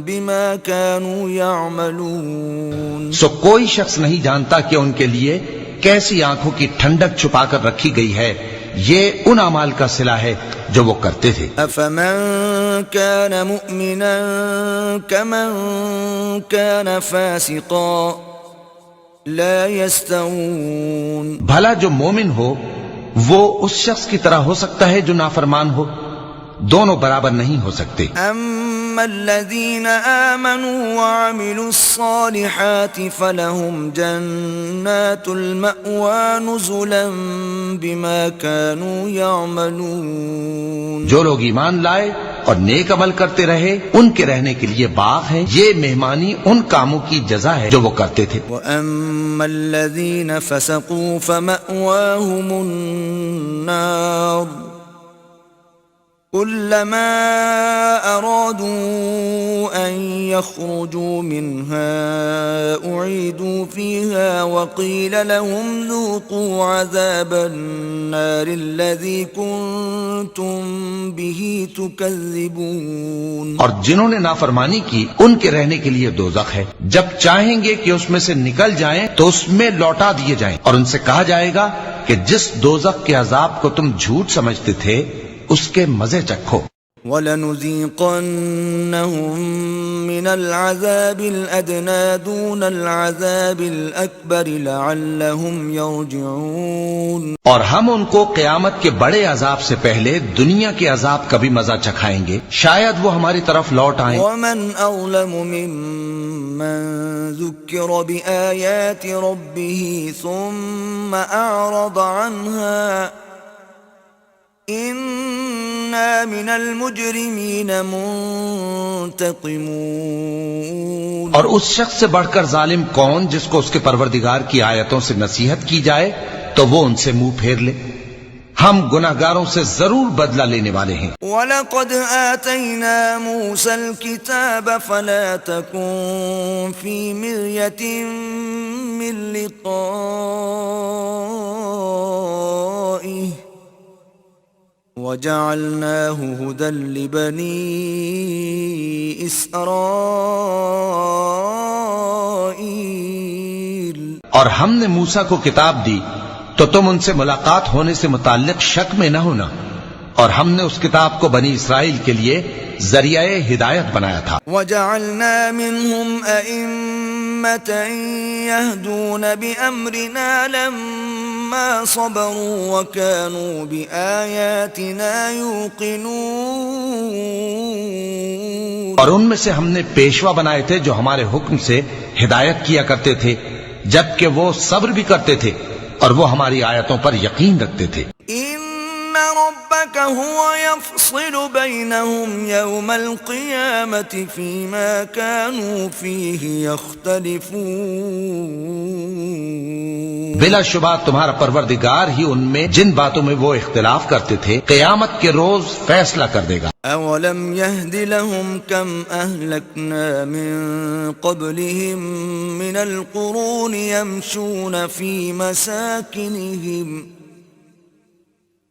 A: بما كانوا يعملون.
B: سو کوئی شخص نہیں جانتا کہ ان کے لیے کیسی آنکھوں کی ٹھنڈک چھپا کر رکھی گئی ہے، یہ ان اعمال کا صلہ ہے جو وہ کرتے تھے.
A: افمن كان مؤمنا كمن كان فاسقا لا يستوون.
B: بھلا جو مومن ہو وہ اس شخص کی طرح ہو سکتا ہے جو نافرمان ہو؟ دونوں برابر نہیں ہو سکتے.
A: اما الذين آمنوا وعملوا الصالحات فلهم جنات المأوى نزلا بما كانوا يعملون.
B: جو لوگ ایمان لائے اور نیک عمل کرتے رہے ان کے رہنے کے لیے باغ ہیں، یہ مہمانی ان کاموں کی جزا ہے جو وہ کرتے تھے.
A: وَأَمَّا الَّذِينَ فَسَقُوا فَمَأْوَاهُمُ النَّارُ كُلَّمَا أَرَادُوا أَن يَخْرُجُوا مِنْهَا أُعِيدُوا فِيهَا وَقِيلَ لَهُمْ ذُوقُوا عَذَابَ النَّارِ الَّذِي كُنتُم بِهِ تُكَذِّبُونَ.
B: اور جنہوں نے نافرمانی کی ان کے رہنے کے لیے دوزخ ہے، جب چاہیں گے کہ اس میں سے نکل جائیں تو اس میں لوٹا دیے جائیں اور ان سے کہا جائے گا کہ جس دوزخ کے عذاب کو تم جھوٹ سمجھتے تھے اس کے مزے چکھو.
A: وَلَنُذِيقَنَّهُم مِّنَ الْعَذَابِ الْأَدْنَىٰ دُونَ الْعَذَابِ الْأَكْبَرِ لَعَلَّهُمْ يَرْجِعُونَ.
B: اور ہم ان کو قیامت کے بڑے عذاب سے پہلے دنیا کے عذاب کا بھی مزہ چکھائیں گے، شاید وہ ہماری طرف لوٹ آئیں.
A: وَمَنْ أَظْلَمُ مِمَّن ذُكِّرَ بِآيَاتِ رَبِّهِ ثُمَّ أَعْرَضَ عَنْهَا إِنَّا مِنَ الْمُجْرِمِينَ مُنْتَقِمُونَ.
B: اور اس شخص سے بڑھ کر ظالم کون جس کو اس کے پروردگار کی آیتوں سے نصیحت کی جائے تو وہ ان سے منہ پھیر لے. ہم گناہگاروں سے ضرور بدلہ لینے والے ہیں.
A: وَلَقَدْ آتَيْنَا مُوسَى الْكِتَابَ فَلَا تَكُنْ فِي مِرْيَةٍ مِّن لِقَائِهِ وَجَعَلْنَاهُ هُدًى لِبَنِي إِسْرَائِيلَ.
B: اور ہم نے موسیٰ کو کتاب دی تو تم ان سے ملاقات ہونے سے متعلق شک میں نہ ہونا، اور ہم نے اس کتاب کو بنی اسرائیل کے لیے ذریعہ ہدایت بنایا تھا.
A: وَجَعَلْنَا مِنْهُمْ أَئِمَّةً يَهْدُونَ بِأَمْرِنَا لَمَّا صَبَرُوا وَكَانُوا بِآيَاتِنَا يُوقِنُونَ.
B: اور ان میں سے ہم نے پیشوا بنائے تھے جو ہمارے حکم سے ہدایت کیا کرتے تھے، جبکہ وہ صبر بھی کرتے تھے اور وہ ہماری آیتوں پر یقین رکھتے تھے.
A: إِنَّ رَبَّكَ هُوَ يَفْصِلُ بَيْنَهُمْ يَوْمَ الْقِيَامَةِ فِيمَا كَانُوا فِيهِ يَخْتَلِفُونَ.
B: بلا شبہ تمہارا پروردگار ہی ان میں جن باتوں میں وہ اختلاف کرتے تھے قیامت کے روز فیصلہ کر دے گا.
A: أَوَلَمْ يَهْدِ لَهُمْ كَمْ أَهْلَكْنَا مِن قَبْلِهِم مِّنَ الْقُرُونِ يَمْشُونَ فِي مَسَاكِنِهِمْ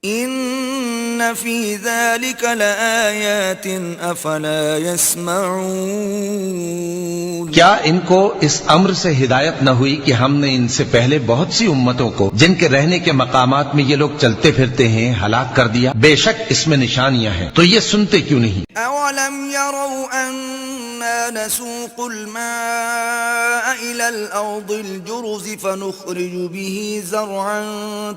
A: إن في ذلك لآيات أفلا يسمعون
B: کیا ان کو اس امر سے ہدایت نہ ہوئی کہ ہم نے ان سے پہلے بہت سی امتوں کو جن کے رہنے کے مقامات میں یہ لوگ چلتے پھرتے ہیں ہلاک کر دیا؟ بے شک اس میں نشانیاں ہیں، تو یہ سنتے کیوں نہیں؟
A: أولم يروا أنا نسوق الماء إلى الأرض الجرز فنخرج به زرعا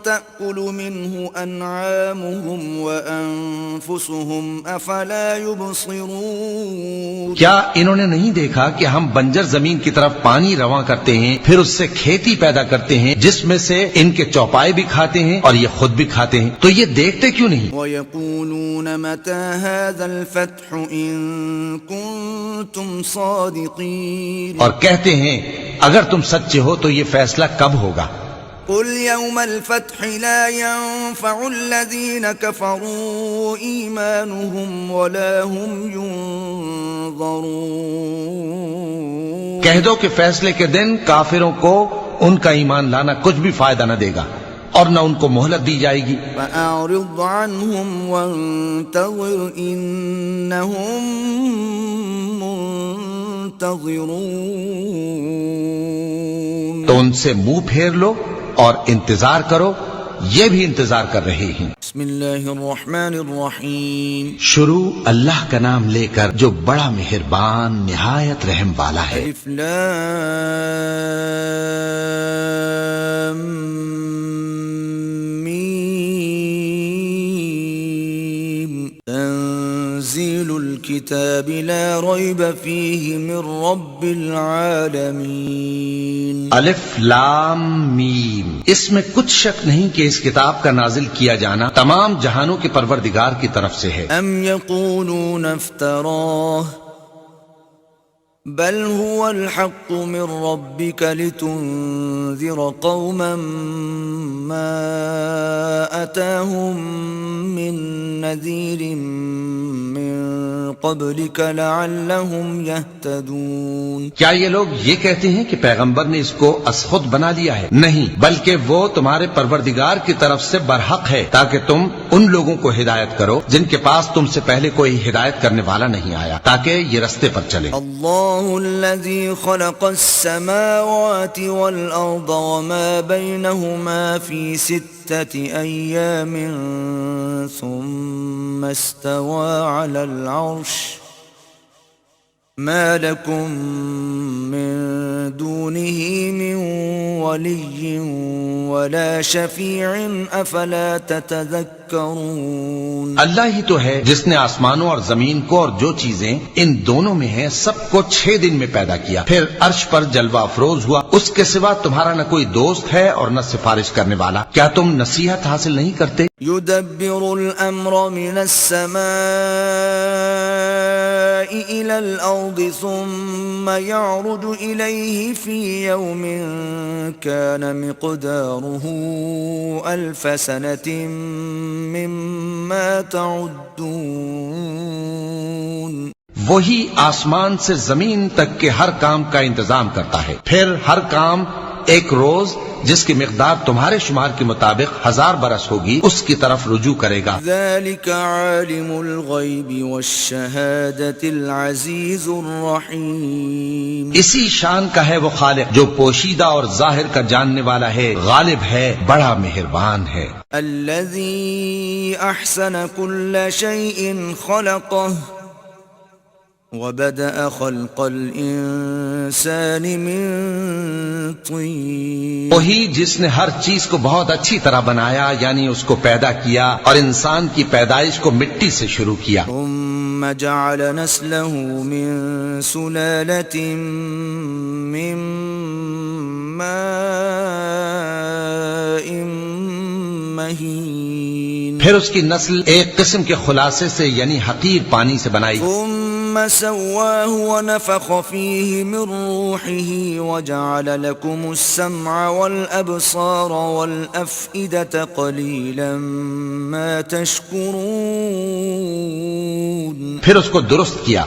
A: تأكل منه أنعامهم وأنفسهم أفلا يبصرون
B: کیا انہوں نے نہیں دیکھا کہ ہم بنجر زمین کی طرف پانی رواں کرتے ہیں، پھر اس سے کھیتی پیدا کرتے ہیں جس میں سے ان کے چوپائے بھی کھاتے ہیں اور یہ خود بھی کھاتے ہیں، تو یہ دیکھتے کیوں نہیں؟
A: وَيَقُولُونَ مَتَى هَذَا الْفَتْحُ إِن كُنتُمْ صَادِقِينَ،
B: اور کہتے ہیں اگر تم سچے ہو تو یہ فیصلہ کب ہوگا؟
A: قُلْ يَوْمَ الْفَتْحِ لَا يَنفَعُ الَّذِينَ كَفَرُوا إِيمَانُهُمْ وَلَا هُمْ يُنظَرُونَ،
B: کہہ دو کہ فیصلے کے دن کافروں کو ان کا ایمان لانا کچھ بھی فائدہ نہ دے گا اور نہ ان کو مہلت دی جائے گی۔
A: فَأَعْرِضْ عَنْهُمْ وَانتَظِرْ إِنَّهُمْ مُنتَظِرُونَ،
B: تو ان سے منہ پھیر لو اور انتظار کرو، یہ بھی انتظار کر رہے ہیں۔
A: بسم اللہ الرحمن الرحیم،
B: شروع اللہ کا نام لے کر جو بڑا مہربان نہایت رحم والا ہے۔
A: الف لام میم، تنزیل الكتاب لا ریب فیہ من رب العالمین۔
B: الف لام میم، اس میں کچھ شک نہیں کہ اس کتاب کا نازل کیا جانا تمام جہانوں کے پروردگار کی طرف سے ہے۔
A: ام یقولون افتراہ بل هو الحق من ربك لتنذر قوما ما أتاهم من نذير من قبلك لعلهم يهتدون،
B: کیا یہ لوگ یہ کہتے ہیں کہ پیغمبر نے اس کو از خود بنا لیا ہے؟ نہیں، بلکہ وہ تمہارے پروردگار کی طرف سے برحق ہے تاکہ تم ان لوگوں کو ہدایت کرو جن کے پاس تم سے پہلے کوئی ہدایت کرنے والا نہیں آیا، تاکہ یہ رستے پر چلے۔
A: اللہ الذي خلق السماوات والأرض وما بينهما في 6 أيام ثم استوى على العرش ما لكم من دونه من ولي ولا شفيع أفلا تتذكرون،
B: اللہ ہی تو ہے جس نے آسمانوں اور زمین کو اور جو چیزیں ان دونوں میں ہیں سب کو 6 دن میں پیدا کیا، پھر عرش پر جلوہ افروز ہوا، اس کے سوا تمہارا نہ کوئی دوست ہے اور نہ سفارش کرنے والا، کیا تم نصیحت حاصل نہیں کرتے؟
A: يدبر الأمر من السماء إلى الأرض ثم يعرج إليه في يوم كان مقداره 1000 سنة مما تعدون،
B: وہی آسمان سے زمین تک کے ہر کام کا انتظام کرتا ہے، پھر ہر کام ایک روز جس کی مقدار تمہارے شمار کے مطابق 1000 برس ہوگی اس کی طرف رجوع کرے گا۔
A: ذلك عالم الغیب والشہادة العزیز الرحیم،
B: اسی شان کا ہے وہ خالق جو پوشیدہ اور ظاہر کا جاننے والا ہے، غالب ہے، بڑا مہربان ہے۔
A: الذي احسن كل شيء خلقه وبدأ خلق الانسان من طين،
B: وہی جس نے ہر چیز کو بہت اچھی طرح بنایا، یعنی اس کو پیدا کیا اور انسان کی پیدائش کو مٹی سے شروع کیا،
A: ثم جعل نسله من سلالة من ماء مهين،
B: پھر اس کی نسل ایک قسم کے خلاصے سے یعنی حقیر پانی سے بنائی،
A: ثم سواه ونفخ فيه من روحه وجعل لكم السمع والأبصار والأفئدة قليلا ما تشكرون،
B: پھر اس کو درست کیا،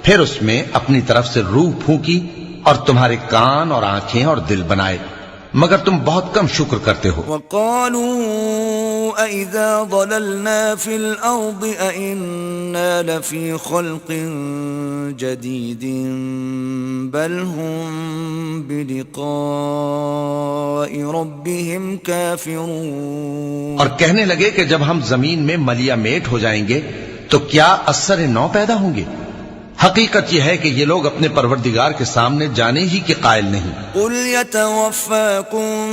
B: پھر اس میں اپنی طرف سے روح پھونکی اور تمہارے کان اور آنکھیں اور دل بنائے، مگر تم بہت کم شکر کرتے ہو۔
A: وقالوا أَإِذَا ضَلَلْنَا فِي الْأَرْضِ أَإِنَّا لَفِي خَلْقٍ جَدِيدٍ بَلْ هُمْ بِلِقَاءِ رَبِّهِمْ كَافِرُونَ۔
B: اور کہنے لگے کہ جب ہم زمین میں ملیا میٹ ہو جائیں گے تو کیا اثر نو پیدا ہوں گے؟ حقیقت یہ ہے کہ یہ لوگ اپنے پروردگار کے سامنے جانے ہی کے قائل نہیں۔
A: قُلْ يَتَوَفَّاكُم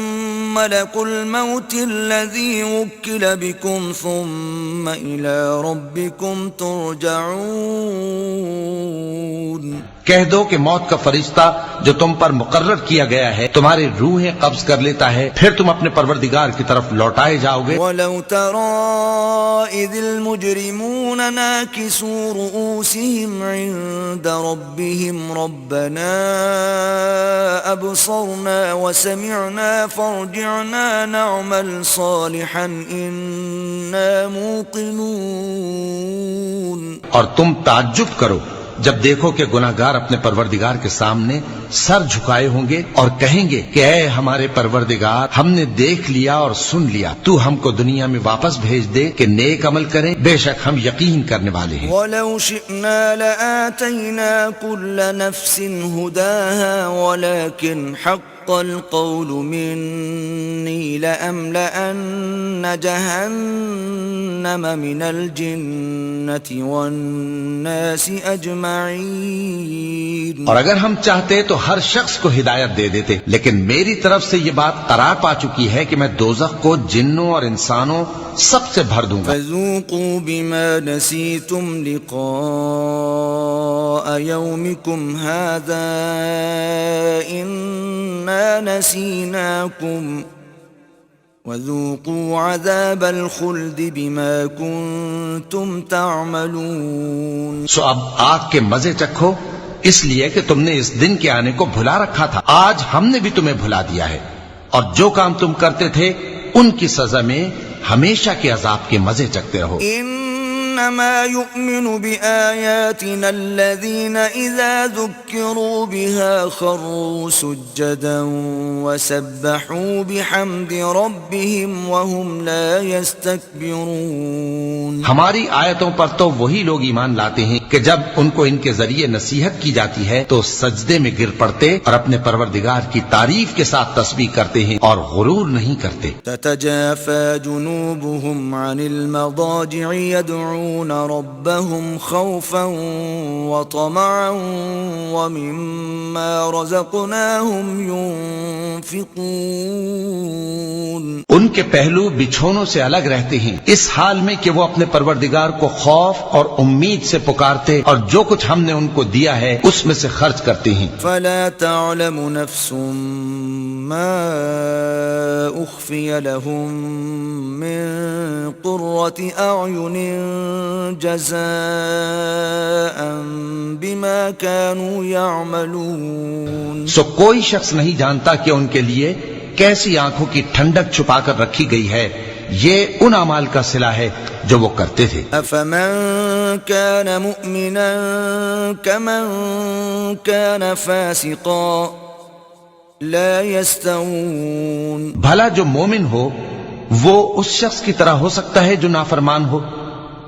A: مَلَكُ الْمَوْتِ الَّذِي وُكِّلَ بِكُمْ ثُمَّ إِلَىٰ رَبِّكُمْ تُرْجَعُونَ۔
B: کہہ دو کہ موت کا فرشتہ جو تم پر مقرر کیا گیا ہے تمہاری روحیں قبض کر لیتا ہے، پھر تم اپنے پروردگار کی طرف لوٹائے جاؤ گے۔
A: وَلَوْ تَرَىٰ إِذِ الْمُجْرِمُونَ نَاكِسُو رُءُوسِهِمْ عِندَ رَبِّهِمْ رَبَّنَا أَبْصَرْنَا وَسَمِعْنَا فَارْجِعْنَا نَعْمَلْ صَالِحًا إِنَّا مُوقِنُونَ۔
B: اور تم تعجب کرو جب دیکھو کہ گناہگار اپنے پروردگار کے سامنے سر جھکائے ہوں گے اور کہیں گے کہ اے ہمارے پروردگار، ہم نے دیکھ لیا اور سن لیا، تو ہم کو دنیا میں واپس بھیج دے کہ نیک عمل کریں، بے شک ہم یقین کرنے والے ہیں۔
A: وَلَوْ شِئْنَا لَآتَيْنَا كُلَّ نَفْسٍ هُدَاهَا وَلَكِنْ حَقَّ الْقَوْلُ مِنِّي لَأَمْلَأَنَّ جَهَنَّمَ مِنَ الْجِنَّةِ وَالنَّاسِ أَجْمَعِينَ۔
B: اور اگر ہم چاہتے تو ہر شخص کو ہدایت دے دیتے، لیکن میری طرف سے یہ بات قرار پا چکی ہے کہ میں دوزخ کو جنوں اور انسانوں سب سے بھر دوں گا۔
A: فَذُوقُوا بِمَا نَسِيتُمْ لِقَاءَ يَوْمِكُمْ هَٰذَا إِنَّا نَسِينَاكُمْ وَذُوقُوا عَذَابَ الْخُلْدِ بِمَا كُنتُمْ تَعْمَلُونَ۔
B: سو اب آگ کے مزے چکھو، اس لیے کہ تم نے اس دن کے آنے کو بھلا رکھا تھا، آج ہم نے بھی تمہیں بھلا دیا ہے، اور جو کام تم کرتے تھے ان کی سزا میں ہمیشہ کے عذاب کے مزے چکھتے رہو۔
A: إنما يؤمن بآياتنا الذين إذا ذكروا بها خروا سجدا وسبحوا بحمد ربهم وهم لا يستكبرون۔
B: ہماری آیتوں پر تو وہی لوگ ایمان لاتے ہیں کہ جب ان کو ان کے ذریعے نصیحت کی جاتی ہے تو سجدے میں گر پڑتے اور اپنے پروردگار کی تعریف کے ساتھ تسبیح کرتے ہیں اور غرور نہیں کرتے۔
A: تتجافى جنوبهم عن المضاجع يدعون ربهم خوفا وطمعا ومما رزقناهم ينفقون۔
B: ان کے پہلو بچھونوں سے الگ رہتے ہیں اس حال میں کہ وہ اپنے پروردگار کو خوف اور امید سے پکارتے اور جو کچھ ہم نے ان کو دیا ہے اس میں سے خرچ کرتے ہیں۔
A: فلا تعلم نفس ما اخفي لهم من قرة اعين جزاء بما كانوا يعملون۔
B: سو کوئی شخص نہیں جانتا کہ ان کے لیے کیسی آنکھوں کی ٹھنڈک چھپا کر رکھی گئی ہے، یہ ان اعمال کا صلہ ہے جو وہ کرتے تھے۔
A: افمن كان مؤمنا كمن كان فاسقا لا يستوون۔
B: بھلا جو مومن ہو وہ اس شخص کی طرح ہو سکتا ہے جو نافرمان ہو؟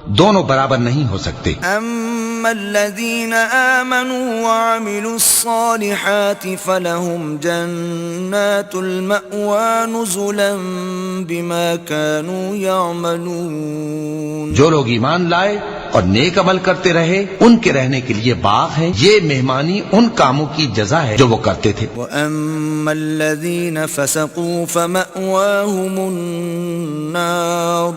B: دونوں برابر نہیں ہو سکتے۔
A: اما الذين آمنوا وعملوا الصالحات فلهم جنات المأوى نزلا بما كانوا يعملون۔
B: جو لوگ ایمان لائے اور نیک عمل کرتے رہے ان کے رہنے کے لیے باغ ہے، یہ مہمانی ان کاموں کی جزا ہے جو وہ کرتے تھے۔
A: وَأَمَّا الَّذِينَ فَسَقُوا فَمَأْوَاهُمُ النَّارُ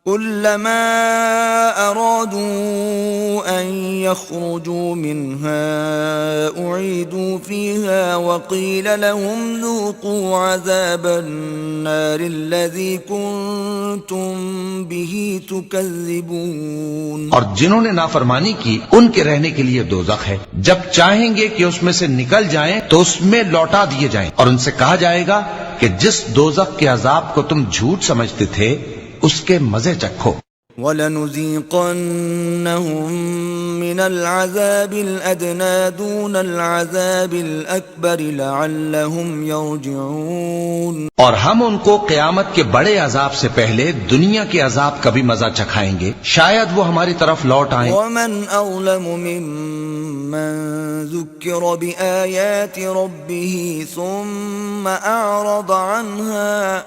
A: كُلَّمَا أَرَادُوا أَن يَخْرُجُوا مِنْهَا أُعِيدُوا فِيهَا وَقِيلَ لَهُمْ ذُوقُوا عَذَابَ النَّارِ الَّذِي كُنتُم بِهِ تُكَذِّبُونَ۔
B: اور جنہوں نے نافرمانی کی ان کے رہنے کے لیے دوزخ ہے، جب چاہیں گے کہ اس میں سے نکل جائیں تو اس میں لوٹا دیے جائیں، اور ان سے کہا جائے گا کہ جس دوزخ کے عذاب کو تم جھوٹ سمجھتے تھے اس کے مزے چکھو۔
A: وَلَنُذِيقَنَّهُم مِّنَ الْعَذَابِ الْأَدْنَىٰ دُونَ الْعَذَابِ الْأَكْبَرِ لَعَلَّهُمْ يَرْجِعُونَ
B: اور ہم ان کو قیامت کے بڑے عذاب سے پہلے دنیا کے عذاب کا بھی مزہ چکھائیں گے، شاید وہ ہماری طرف لوٹ آئیں۔
A: وَمَنْ أَظْلَمُ مِمَّن ذُكِّرَ بِآيَاتِ رَبِّهِ ثُمَّ أَعْرَضَ عَنْهَا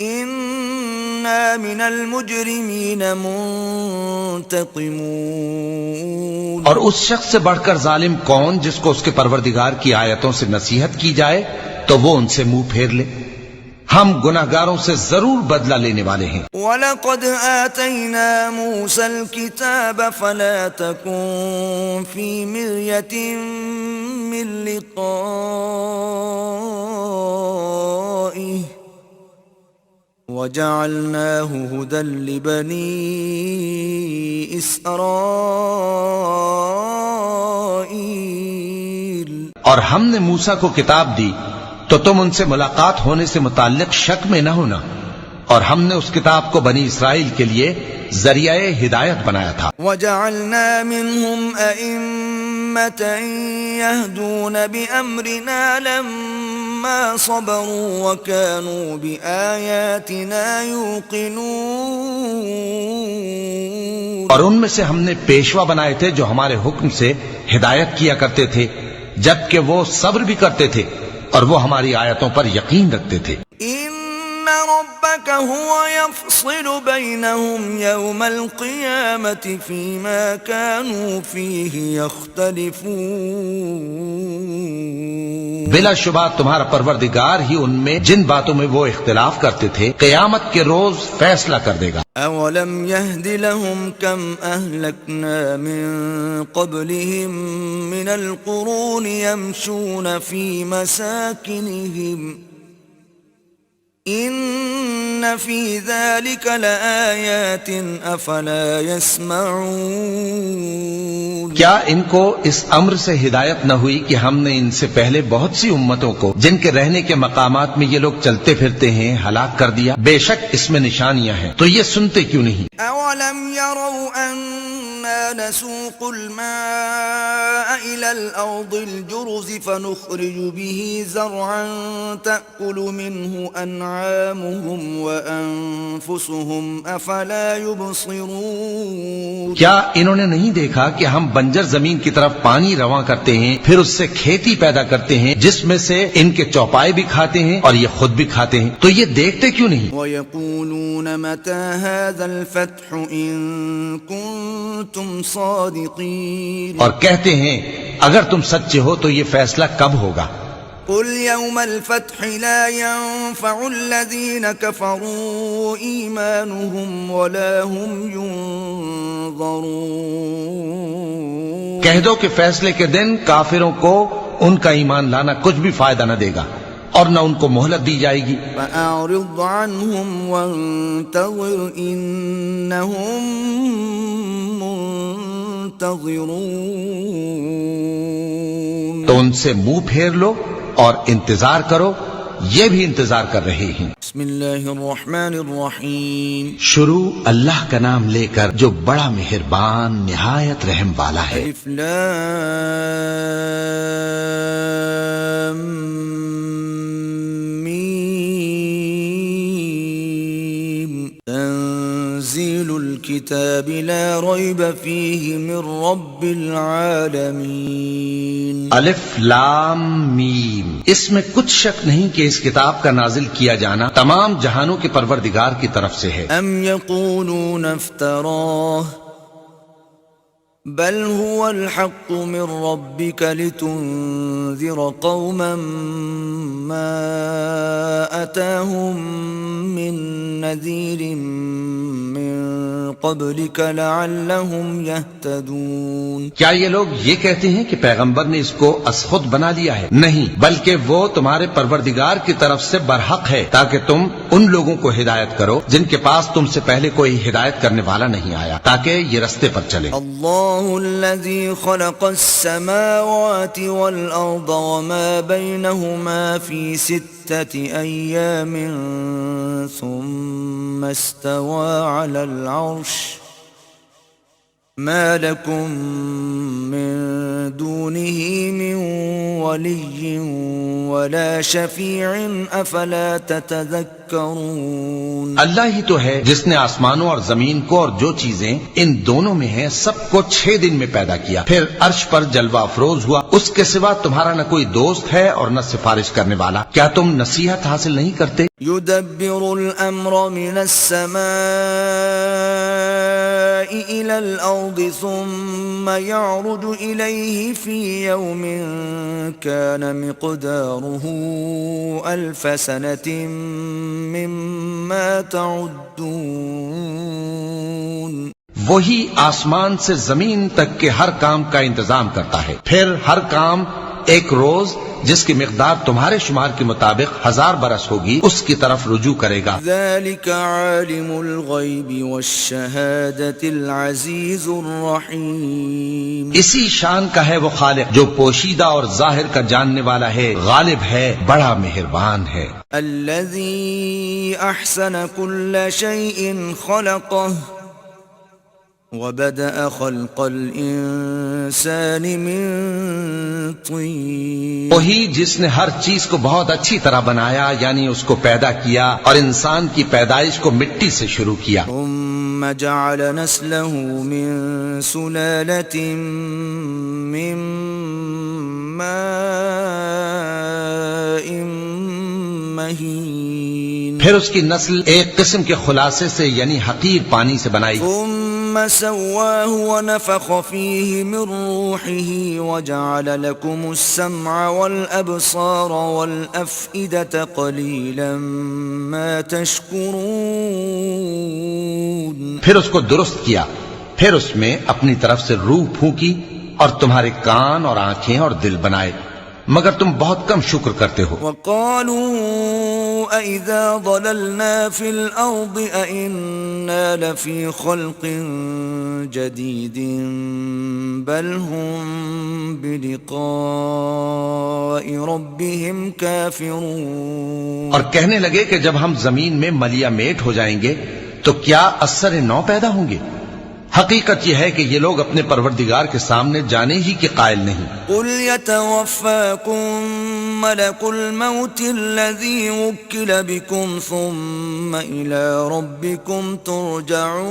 A: إِنَّا مِنَ الْمُجْرِمِينَ مُنْتَقِمُونَ۔
B: اور اس شخص سے بڑھ کر ظالم کون جس کو اس کے پروردگار کی آیتوں سے نصیحت کی جائے تو وہ ان سے منہ پھیر لے، ہم گناہگاروں سے ضرور بدلہ لینے والے ہیں۔
A: وَلَقَدْ آتَيْنَا مُوسَى الْكِتَابَ فَلَا تَكُنْ فِي مِرْيَةٍ مِّن لِقَائِهِ وَجَعَلْنَاهُ هُدًى لِبَنِي إِسْرَائِيلَ۔
B: اور ہم نے موسیٰ کو کتاب دی تو تم ان سے ملاقات ہونے سے متعلق شک میں نہ ہونا، اور ہم نے اس کتاب کو بنی اسرائیل کے لیے ذریعہ ہدایت بنایا تھا۔
A: وَجَعَلْنَا مِنْهُمْ أَئِمَّةً يَهْدُونَ بِأَمْرِنَا لَمَّا صَبَرُوا وَكَانُوا بِآيَاتِنَا يُوقِنُونَ۔
B: اور ان میں سے ہم نے پیشوا بنائے تھے جو ہمارے حکم سے ہدایت کیا کرتے تھے، جبکہ وہ صبر بھی کرتے تھے اور وہ ہماری آیتوں پر یقین رکھتے تھے۔
A: إِنَّ رَبَّكَ هُوَ يَفْصِلُ بَيْنَهُمْ يَوْمَ الْقِيَامَةِ فِيمَا كَانُوا فِيهِ يَخْتَلِفُونَ۔
B: بلا شبہ تمہارا پروردگار ہی ان میں جن باتوں میں وہ اختلاف کرتے تھے قیامت کے روز فیصلہ کر دے گا۔
A: أَوَلَمْ يَهْدِ لَهُمْ كَمْ أَهْلَكْنَا مِن قَبْلِهِم مِّنَ الْقُرُونِ يَمْشُونَ فِي مَسَاكِنِهِمْ إِنَّ فِي ذَلِكَ لَآيَاتٍ أَفَلَا يَسْمَعُونَ۔
B: کیا ان کو اس امر سے ہدایت نہ ہوئی کہ ہم نے ان سے پہلے بہت سی امتوں کو جن کے رہنے کے مقامات میں یہ لوگ چلتے پھرتے ہیں ہلاک کر دیا؟ بے شک اس میں نشانیاں ہیں، تو یہ سنتے کیوں نہیں؟
A: أَوَلَمْ يَرَوْا أَنَّا نَسُوقُ الْمَاءَ إِلَى الْأَرْضِ الْجُرُزِ فَنُخْرِجُ بِهِ زَرْعًا تَأْكُلُ مِنْهُ أَنْعَامُهُمْ وَأَنفُسُهُمْ أَفَلَا يُبْصِرُونَ۔
B: کیا انہوں نے نہیں دیکھا کہ ہم بنجر زمین کی طرف پانی رواں کرتے ہیں، پھر اس سے کھیتی پیدا کرتے ہیں جس میں سے ان کے چوپائے بھی کھاتے ہیں اور یہ خود بھی کھاتے ہیں، تو یہ دیکھتے کیوں نہیں؟
A: وَيَقُولُونَ مَتَى هَذَا الْفَتْحُ إِن كُنتُمْ صَادِقِينَ۔
B: اور کہتے ہیں اگر تم سچے ہو تو یہ فیصلہ کب ہوگا؟
A: قُلْ يَوْمَ الْفَتْحِ لَا يَنفَعُ الَّذِينَ كَفَرُوا إِيمَانُهُمْ وَلَا هُمْ يُنظَرُونَ۔
B: کہہ دو کہ فیصلے کے دن کافروں کو ان کا ایمان لانا کچھ بھی فائدہ نہ دے گا اور نہ ان کو مہلت دی جائے گی۔
A: فَأَعْرِضْ عَنْهُمْ وَانتَظِرْ إِنَّهُمْ مُنتَظِرُونَ۔
B: تو ان سے منہ پھیر لو اور انتظار کرو، یہ بھی انتظار کر رہے ہیں۔
A: بسم اللہ الرحمن الرحیم۔
B: شروع اللہ کا نام لے کر جو بڑا مہربان نہایت رحم والا ہے۔
A: الف لام میم۔ تنزیل الكتاب لا ریب فیہ من رب العالمین۔
B: الف لام میم، اس میں کچھ شک نہیں کہ اس کتاب کا نازل کیا جانا تمام جہانوں کے پروردگار کی طرف سے ہے۔
A: ام یقولون افتراہ بل هو الحق من ربك لتنذر قوما ما أتاهم من نذير من قبلك لعلهم يهتدون۔
B: کیا یہ لوگ یہ کہتے ہیں کہ پیغمبر نے اس کو از خود بنا لیا ہے؟ نہیں، بلکہ وہ تمہارے پروردگار کی طرف سے برحق ہے تاکہ تم ان لوگوں کو ہدایت کرو جن کے پاس تم سے پہلے کوئی ہدایت کرنے والا نہیں آیا، تاکہ یہ رستے پر چلے۔
A: اللہ الذي خلق السماوات والأرض وما بينهما في 6 أيام ثم ثم استوى على العرش ما لكم من دونه من ولي ولا شفيع افلا تتذكرون
B: اللہ ہی تو ہے جس نے آسمانوں اور زمین کو اور جو چیزیں ان دونوں میں ہیں سب کو 6 دن میں پیدا کیا، پھر عرش پر جلوہ افروز ہوا، اس کے سوا تمہارا نہ کوئی دوست ہے اور نہ سفارش کرنے والا، کیا تم نصیحت حاصل نہیں کرتے؟
A: يدبر الامر من السماء الى الارض ثم يعرج اليه في يوم كان مقداره 1000 سنة مما تعدون
B: وہی آسمان سے زمین تک کے ہر کام کا انتظام کرتا ہے، پھر ہر کام ایک روز جس کی مقدار تمہارے شمار کے مطابق 1000 برس ہوگی اس کی طرف رجوع کرے گا۔
A: ذلك عالم الغیب والشہادة العزیز الرحیم،
B: اسی شان کا ہے وہ خالق جو پوشیدہ اور ظاہر کا جاننے والا ہے، غالب ہے، بڑا مہربان ہے۔
A: الذي احسن كل شيء خلقه وبدأ خلق الانسان من طين،
B: وہی جس نے ہر چیز کو بہت اچھی طرح بنایا، یعنی اس کو پیدا کیا اور انسان کی پیدائش کو مٹی سے شروع کیا،
A: ثم جعل نسله من سلالة من ماء مهين،
B: پھر اس کی نسل ایک قسم کے خلاصے سے یعنی حقیر پانی سے بنائی،
A: ثم سواه ونفخ فيه من روحه وجعل لكم السمع والأبصار والأفئدة قليلا ما تشكرون،
B: پھر اس کو درست کیا، پھر اس میں اپنی طرف سے روح پھونکی اور تمہارے کان اور آنکھیں اور دل بنائے، مگر تم بہت کم شکر کرتے ہو۔
A: وقالوا أَإِذَا ضَلَلْنَا فِي الْأَرْضِ أَإِنَّا لَفِي خَلْقٍ جَدِيدٍ بَلْ هُمْ بِلِقَاءِ رَبِّهِمْ كَافِرُونَ،
B: اور کہنے لگے کہ جب ہم زمین میں ملیا میٹ ہو جائیں گے تو کیا اثر نو پیدا ہوں گے؟ حقیقت یہ ہے کہ یہ لوگ اپنے پروردگار کے سامنے جانے ہی کے قائل نہیں۔
A: قُلْ يَتَوَفَّاكُمْ مَلَكُ الْمَوْتِ الَّذِي وُكِّلَ بِكُمْ ثُمَّ إِلَى رَبِّكُمْ تُرْجَعُونَ،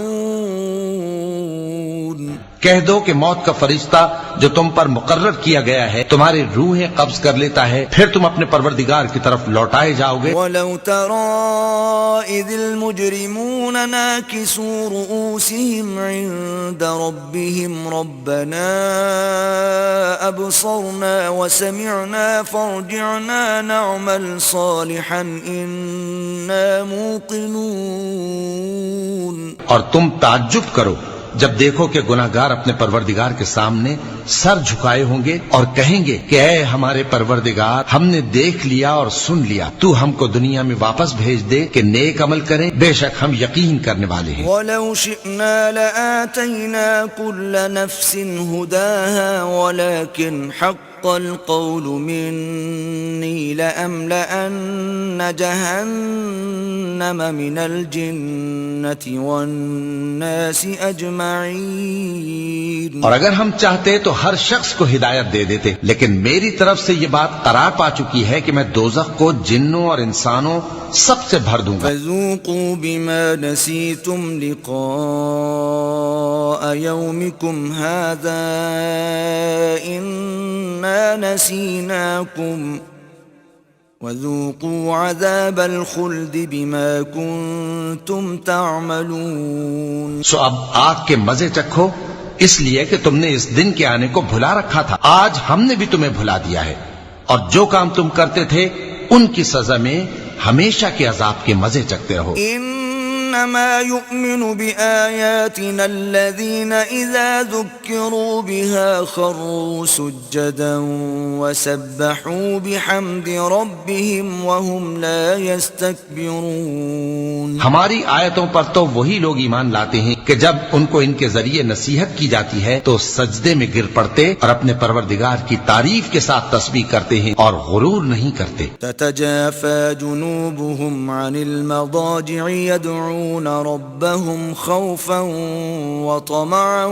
B: کہہ دو کہ موت کا فرشتہ جو تم پر مقرر کیا گیا ہے تمہاری روحیں قبض کر لیتا ہے، پھر تم اپنے پروردگار کی طرف لوٹائے جاؤ گے۔
A: وَلَوْ تَرَىٰ إِذِ الْمُجْرِمُونَ نَاكِسُو رُءُوسِهِمْ عِندَ رَبِّهِمْ رَبَّنَا أَبْصَرْنَا وَسَمِعْنَا فَارْجِعْنَا نَعْمَلْ صَالِحًا إِنَّا مُوقِنُونَ،
B: اور تم تعجب کرو جب دیکھو کہ گناہگار اپنے پروردگار کے سامنے سر جھکائے ہوں گے اور کہیں گے کہ اے ہمارے پروردگار، ہم نے دیکھ لیا اور سن لیا، تو ہم کو دنیا میں واپس بھیج دے کہ نیک عمل کریں، بے شک ہم یقین کرنے والے ہیں۔
A: وَلَوْ شِئْنَا لَآتَيْنَا كُلَّ نَفْسٍ هُدَاهَا وَلَكِنْ حَقَّ الْقَوْلُ مِنِّي لَأَمْلَأَنَّ جَهَنَّمَ مِنَ الْجِنَّةِ وَالنَّاسِ أَجْمَعِينَ،
B: اور اگر ہم چاہتے تو ہر شخص کو ہدایت دے دیتے، لیکن میری طرف سے یہ بات قرار پا چکی ہے کہ میں دوزخ کو جنوں اور انسانوں سب سے بھر دوں گا۔
A: فَذُوقُوا بِمَا نَسِيتُمْ لِقَاءَ يَوْمِكُمْ هَذَا إِنَّا نَسِينَاكُمْ وَذُوقُوا عَذَابَ الْخُلْدِ بِمَا كُنْتُمْ تَعْمَلُونَ،
B: سو اب آگ کے مزے چکھو، اس لیے کہ تم نے اس دن کے آنے کو بھلا رکھا تھا، آج ہم نے بھی تمہیں بھلا دیا ہے، اور جو کام تم کرتے تھے ان کی سزا میں ہمیشہ کے عذاب کے مزے چکتے رہو۔
A: إِنَّ إنما يؤمن بآياتنا الذين إذا ذكروا بها خروا سجدا وسبحوا بحمد ربهم وهم لا يستكبرون.
B: ہماری آیتوں پر تو وہی لوگ ایمان لاتے ہیں کہ جب ان کو ان کے ذریعے نصیحت کی جاتی ہے تو سجدے میں گر پڑتے اور اپنے پروردگار کی تعریف کے ساتھ تسبیح کرتے ہیں اور غرور نہیں کرتے.
A: تتجافى جنوبهم عن المضاجع يدعون ربهم خوفا وطمعا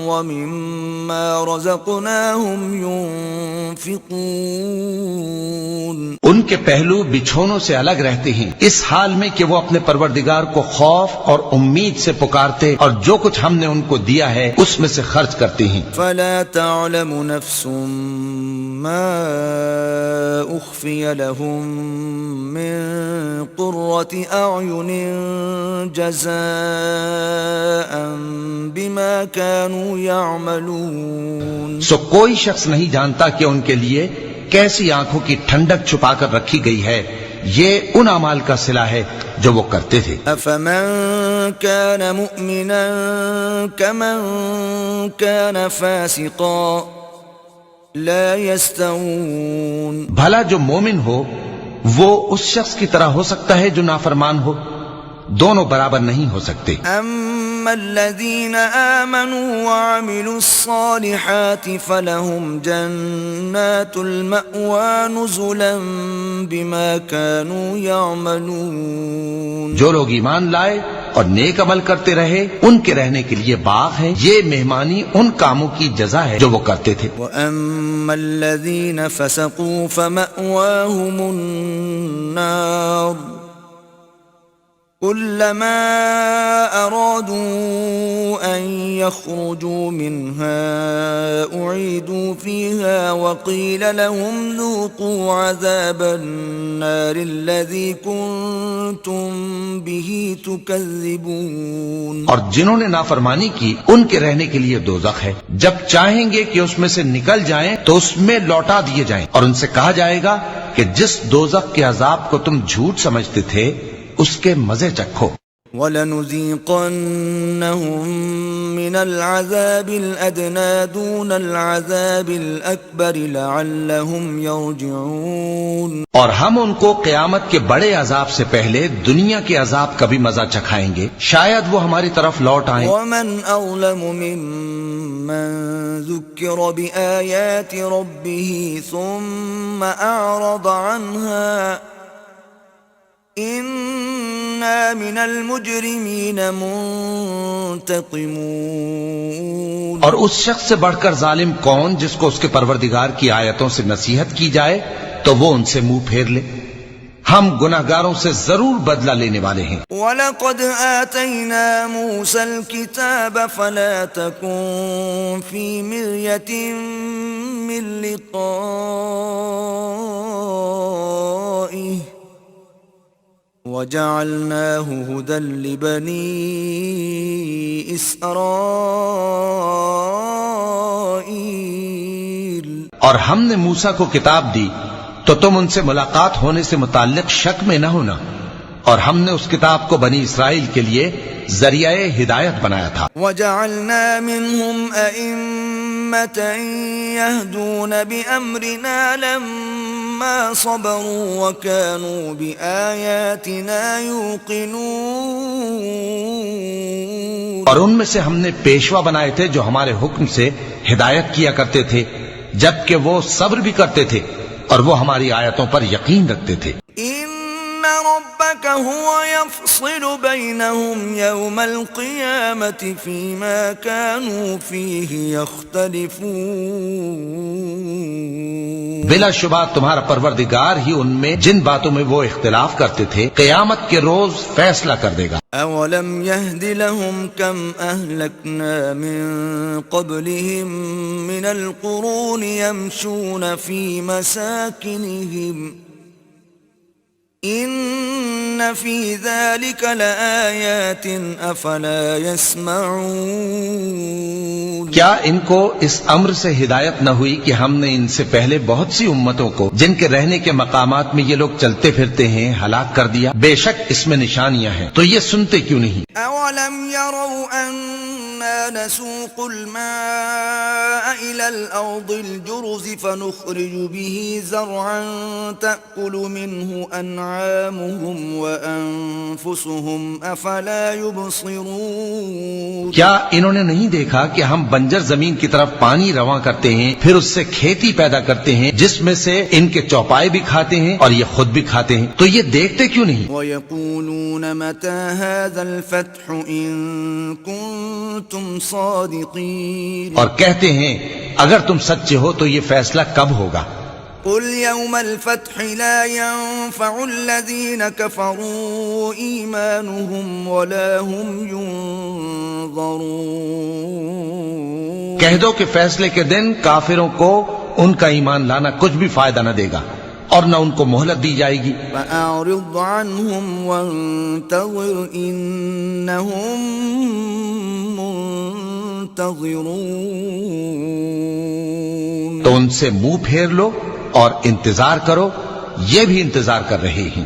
A: ومما رزقناهم ينفقون.
B: ان کے پہلو بچھونوں سے الگ رہتے ہیں اس حال میں کہ وہ اپنے پروردگار کو خوف اور امید سے پکارتے اور جو کچھ ہم نے ان کو دیا ہے اس میں سے خرچ کرتے ہیں.
A: فلا تعلم نفس ما اخفي لهم من قرة اعين جزاء بما كانوا يعملون.
B: سو کوئی شخص نہیں جانتا کہ ان کے لیے کیسی آنکھوں کی ٹھنڈک چھپا کر رکھی گئی ہے، یہ ان اعمال کا صلہ ہے جو وہ کرتے تھے.
A: افمن كان مؤمنا كمن كان فاسقا لا يستوون.
B: بھلا جو مومن ہو وہ اس شخص کی طرح ہو سکتا ہے جو نافرمان ہو؟ دونوں برابر نہیں ہو سکتے.
A: اما الذين آمنوا وعملوا الصالحات فلهم جنات المأوى نزلا بما كانوا يعملون.
B: جو لوگ ایمان لائے اور نیک عمل کرتے رہے ان کے رہنے کے لیے باغ ہے، یہ مہمانی ان کاموں کی جزا ہے جو وہ کرتے تھے.
A: وَأَمَّا الَّذِينَ فَسَقُوا فَمَأْوَاهُمُ النَّارُ كُلَّمَا أَرَادُوا أَن يَخْرُجُوا مِنْهَا أُعِيدُوا فِيهَا وَقِيلَ لَهُمْ ذُوقُوا عَذَابَ النَّارِ الَّذِي كُنتُم بِهِ تُكَذِّبُونَ.
B: اور جنہوں نے نافرمانی کی ان کے رہنے کے لیے دوزخ ہے، جب چاہیں گے کہ اس میں سے نکل جائیں تو اس میں لوٹا دیے جائیں اور ان سے کہا جائے گا کہ جس دوزخ کے عذاب کو تم جھوٹ سمجھتے تھے اس کے مزے چکھو.
A: وَلَنُذِيقَنَّهُم مِّنَ الْعَذَابِ الْأَدْنَىٰ دُونَ الْعَذَابِ الْأَكْبَرِ لَعَلَّهُمْ يَرْجِعُونَ.
B: اور ہم ان کو قیامت کے بڑے عذاب سے پہلے دنیا کے عذاب کا بھی مزہ چکھائیں گے، شاید وہ ہماری طرف لوٹ آئیں.
A: وَمَنْ أَظْلَمُ مِمَّن ذُكِّرَ بِآيَاتِ رَبِّهِ ثُمَّ أَعْرَضَ عَنْهَا إِنَّا مِنَ الْمُجْرِمِينَ مُنْتَقِمُونَ.
B: اور اس شخص سے بڑھ کر ظالم کون جس کو اس کے پروردگار کی آیتوں سے نصیحت کی جائے تو وہ ان سے منہ پھیر لے. ہم گناہگاروں سے ضرور بدلہ لینے والے ہیں.
A: وَلَقَدْ آتَيْنَا مُوسَى الْكِتَابَ فَلَا تَكُنْ فِي مِرْيَةٍ مِّن لِقَائِهِ وَجَعَلْنَاهُ هُدًى لِبَنِي إِسْرَائِيلَ.
B: اور ہم نے موسیٰ کو کتاب دی تو تم ان سے ملاقات ہونے سے متعلق شک میں نہ ہونا، اور ہم نے اس کتاب کو بنی اسرائیل کے لیے ذریعہ ہدایت بنایا تھا.
A: وَجَعَلْنَا مِنْهُمْ أَئِمَّةً يَهْدُونَ بِأَمْرِنَا لَمَّا صَبَرُوا وَكَانُوا بِآيَاتِنَا يُوقِنُونَ.
B: اور ان میں سے ہم نے پیشوا بنائے تھے جو ہمارے حکم سے ہدایت کیا کرتے تھے جبکہ وہ صبر بھی کرتے تھے اور وہ ہماری آیتوں پر یقین رکھتے تھے.
A: إِنَّ رَبَّكَ هُوَ يَفْصِلُ بَيْنَهُمْ يَوْمَ الْقِيَامَةِ فِيمَا كَانُوا فِيهِ يَخْتَلِفُونَ.
B: بلا شبہ تمہارا پروردگار ہی ان میں جن باتوں میں وہ اختلاف کرتے تھے قیامت کے روز فیصلہ کر دے گا.
A: أَوَلَمْ يَهْدِ لَهُمْ كَمْ أَهْلَكْنَا مِن قَبْلِهِم مِّنَ الْقُرُونِ يَمْشُونَ فِي مَسَاكِنِهِمْ إن في ذلك لآيات أفلا يسمعون
B: کیا ان کو اس امر سے ہدایت نہ ہوئی کہ ہم نے ان سے پہلے بہت سی امتوں کو جن کے رہنے کے مقامات میں یہ لوگ چلتے پھرتے ہیں ہلاک کر دیا؟ بے شک اس میں نشانیاں ہیں، تو یہ سنتے کیوں نہیں؟
A: أولم يروا أنا نسوق الماء إلى الأرض الجرز فنخرج به زرعا تأكل منه أنعامهم وأنفسهم أفلا يبصرون
B: کیا انہوں نے نہیں دیکھا کہ ہم بنجر زمین کی طرف پانی رواں کرتے ہیں، پھر اس سے کھیتی پیدا کرتے ہیں جس میں سے ان کے چوپائے بھی کھاتے ہیں اور یہ خود بھی کھاتے ہیں، تو یہ دیکھتے کیوں نہیں؟
A: وَيَقُولُونَ مَتَى هَذَا الْفَتْحُ إِن كُنتُمْ صَادِقِينَ،
B: اور کہتے ہیں اگر تم سچے ہو تو یہ فیصلہ کب ہوگا؟
A: قُلْ يَوْمَ الْفَتْحِ لَا يَنفَعُ الَّذِينَ كَفَرُوا إِيمَانُهُمْ وَلَا هُمْ يُنظَرُونَ،
B: کہہ دو کہ فیصلے کے دن کافروں کو ان کا ایمان لانا کچھ بھی فائدہ نہ دے گا اور نہ ان کو مہلت دی جائے گی۔
A: فَأَعْرِضْ عَنْهُمْ وَانتَظِرْ إِنَّهُمْ مُنتَظِرُونَ،
B: تو ان سے منہ پھیر لو اور انتظار کرو، یہ بھی انتظار کر رہے ہیں۔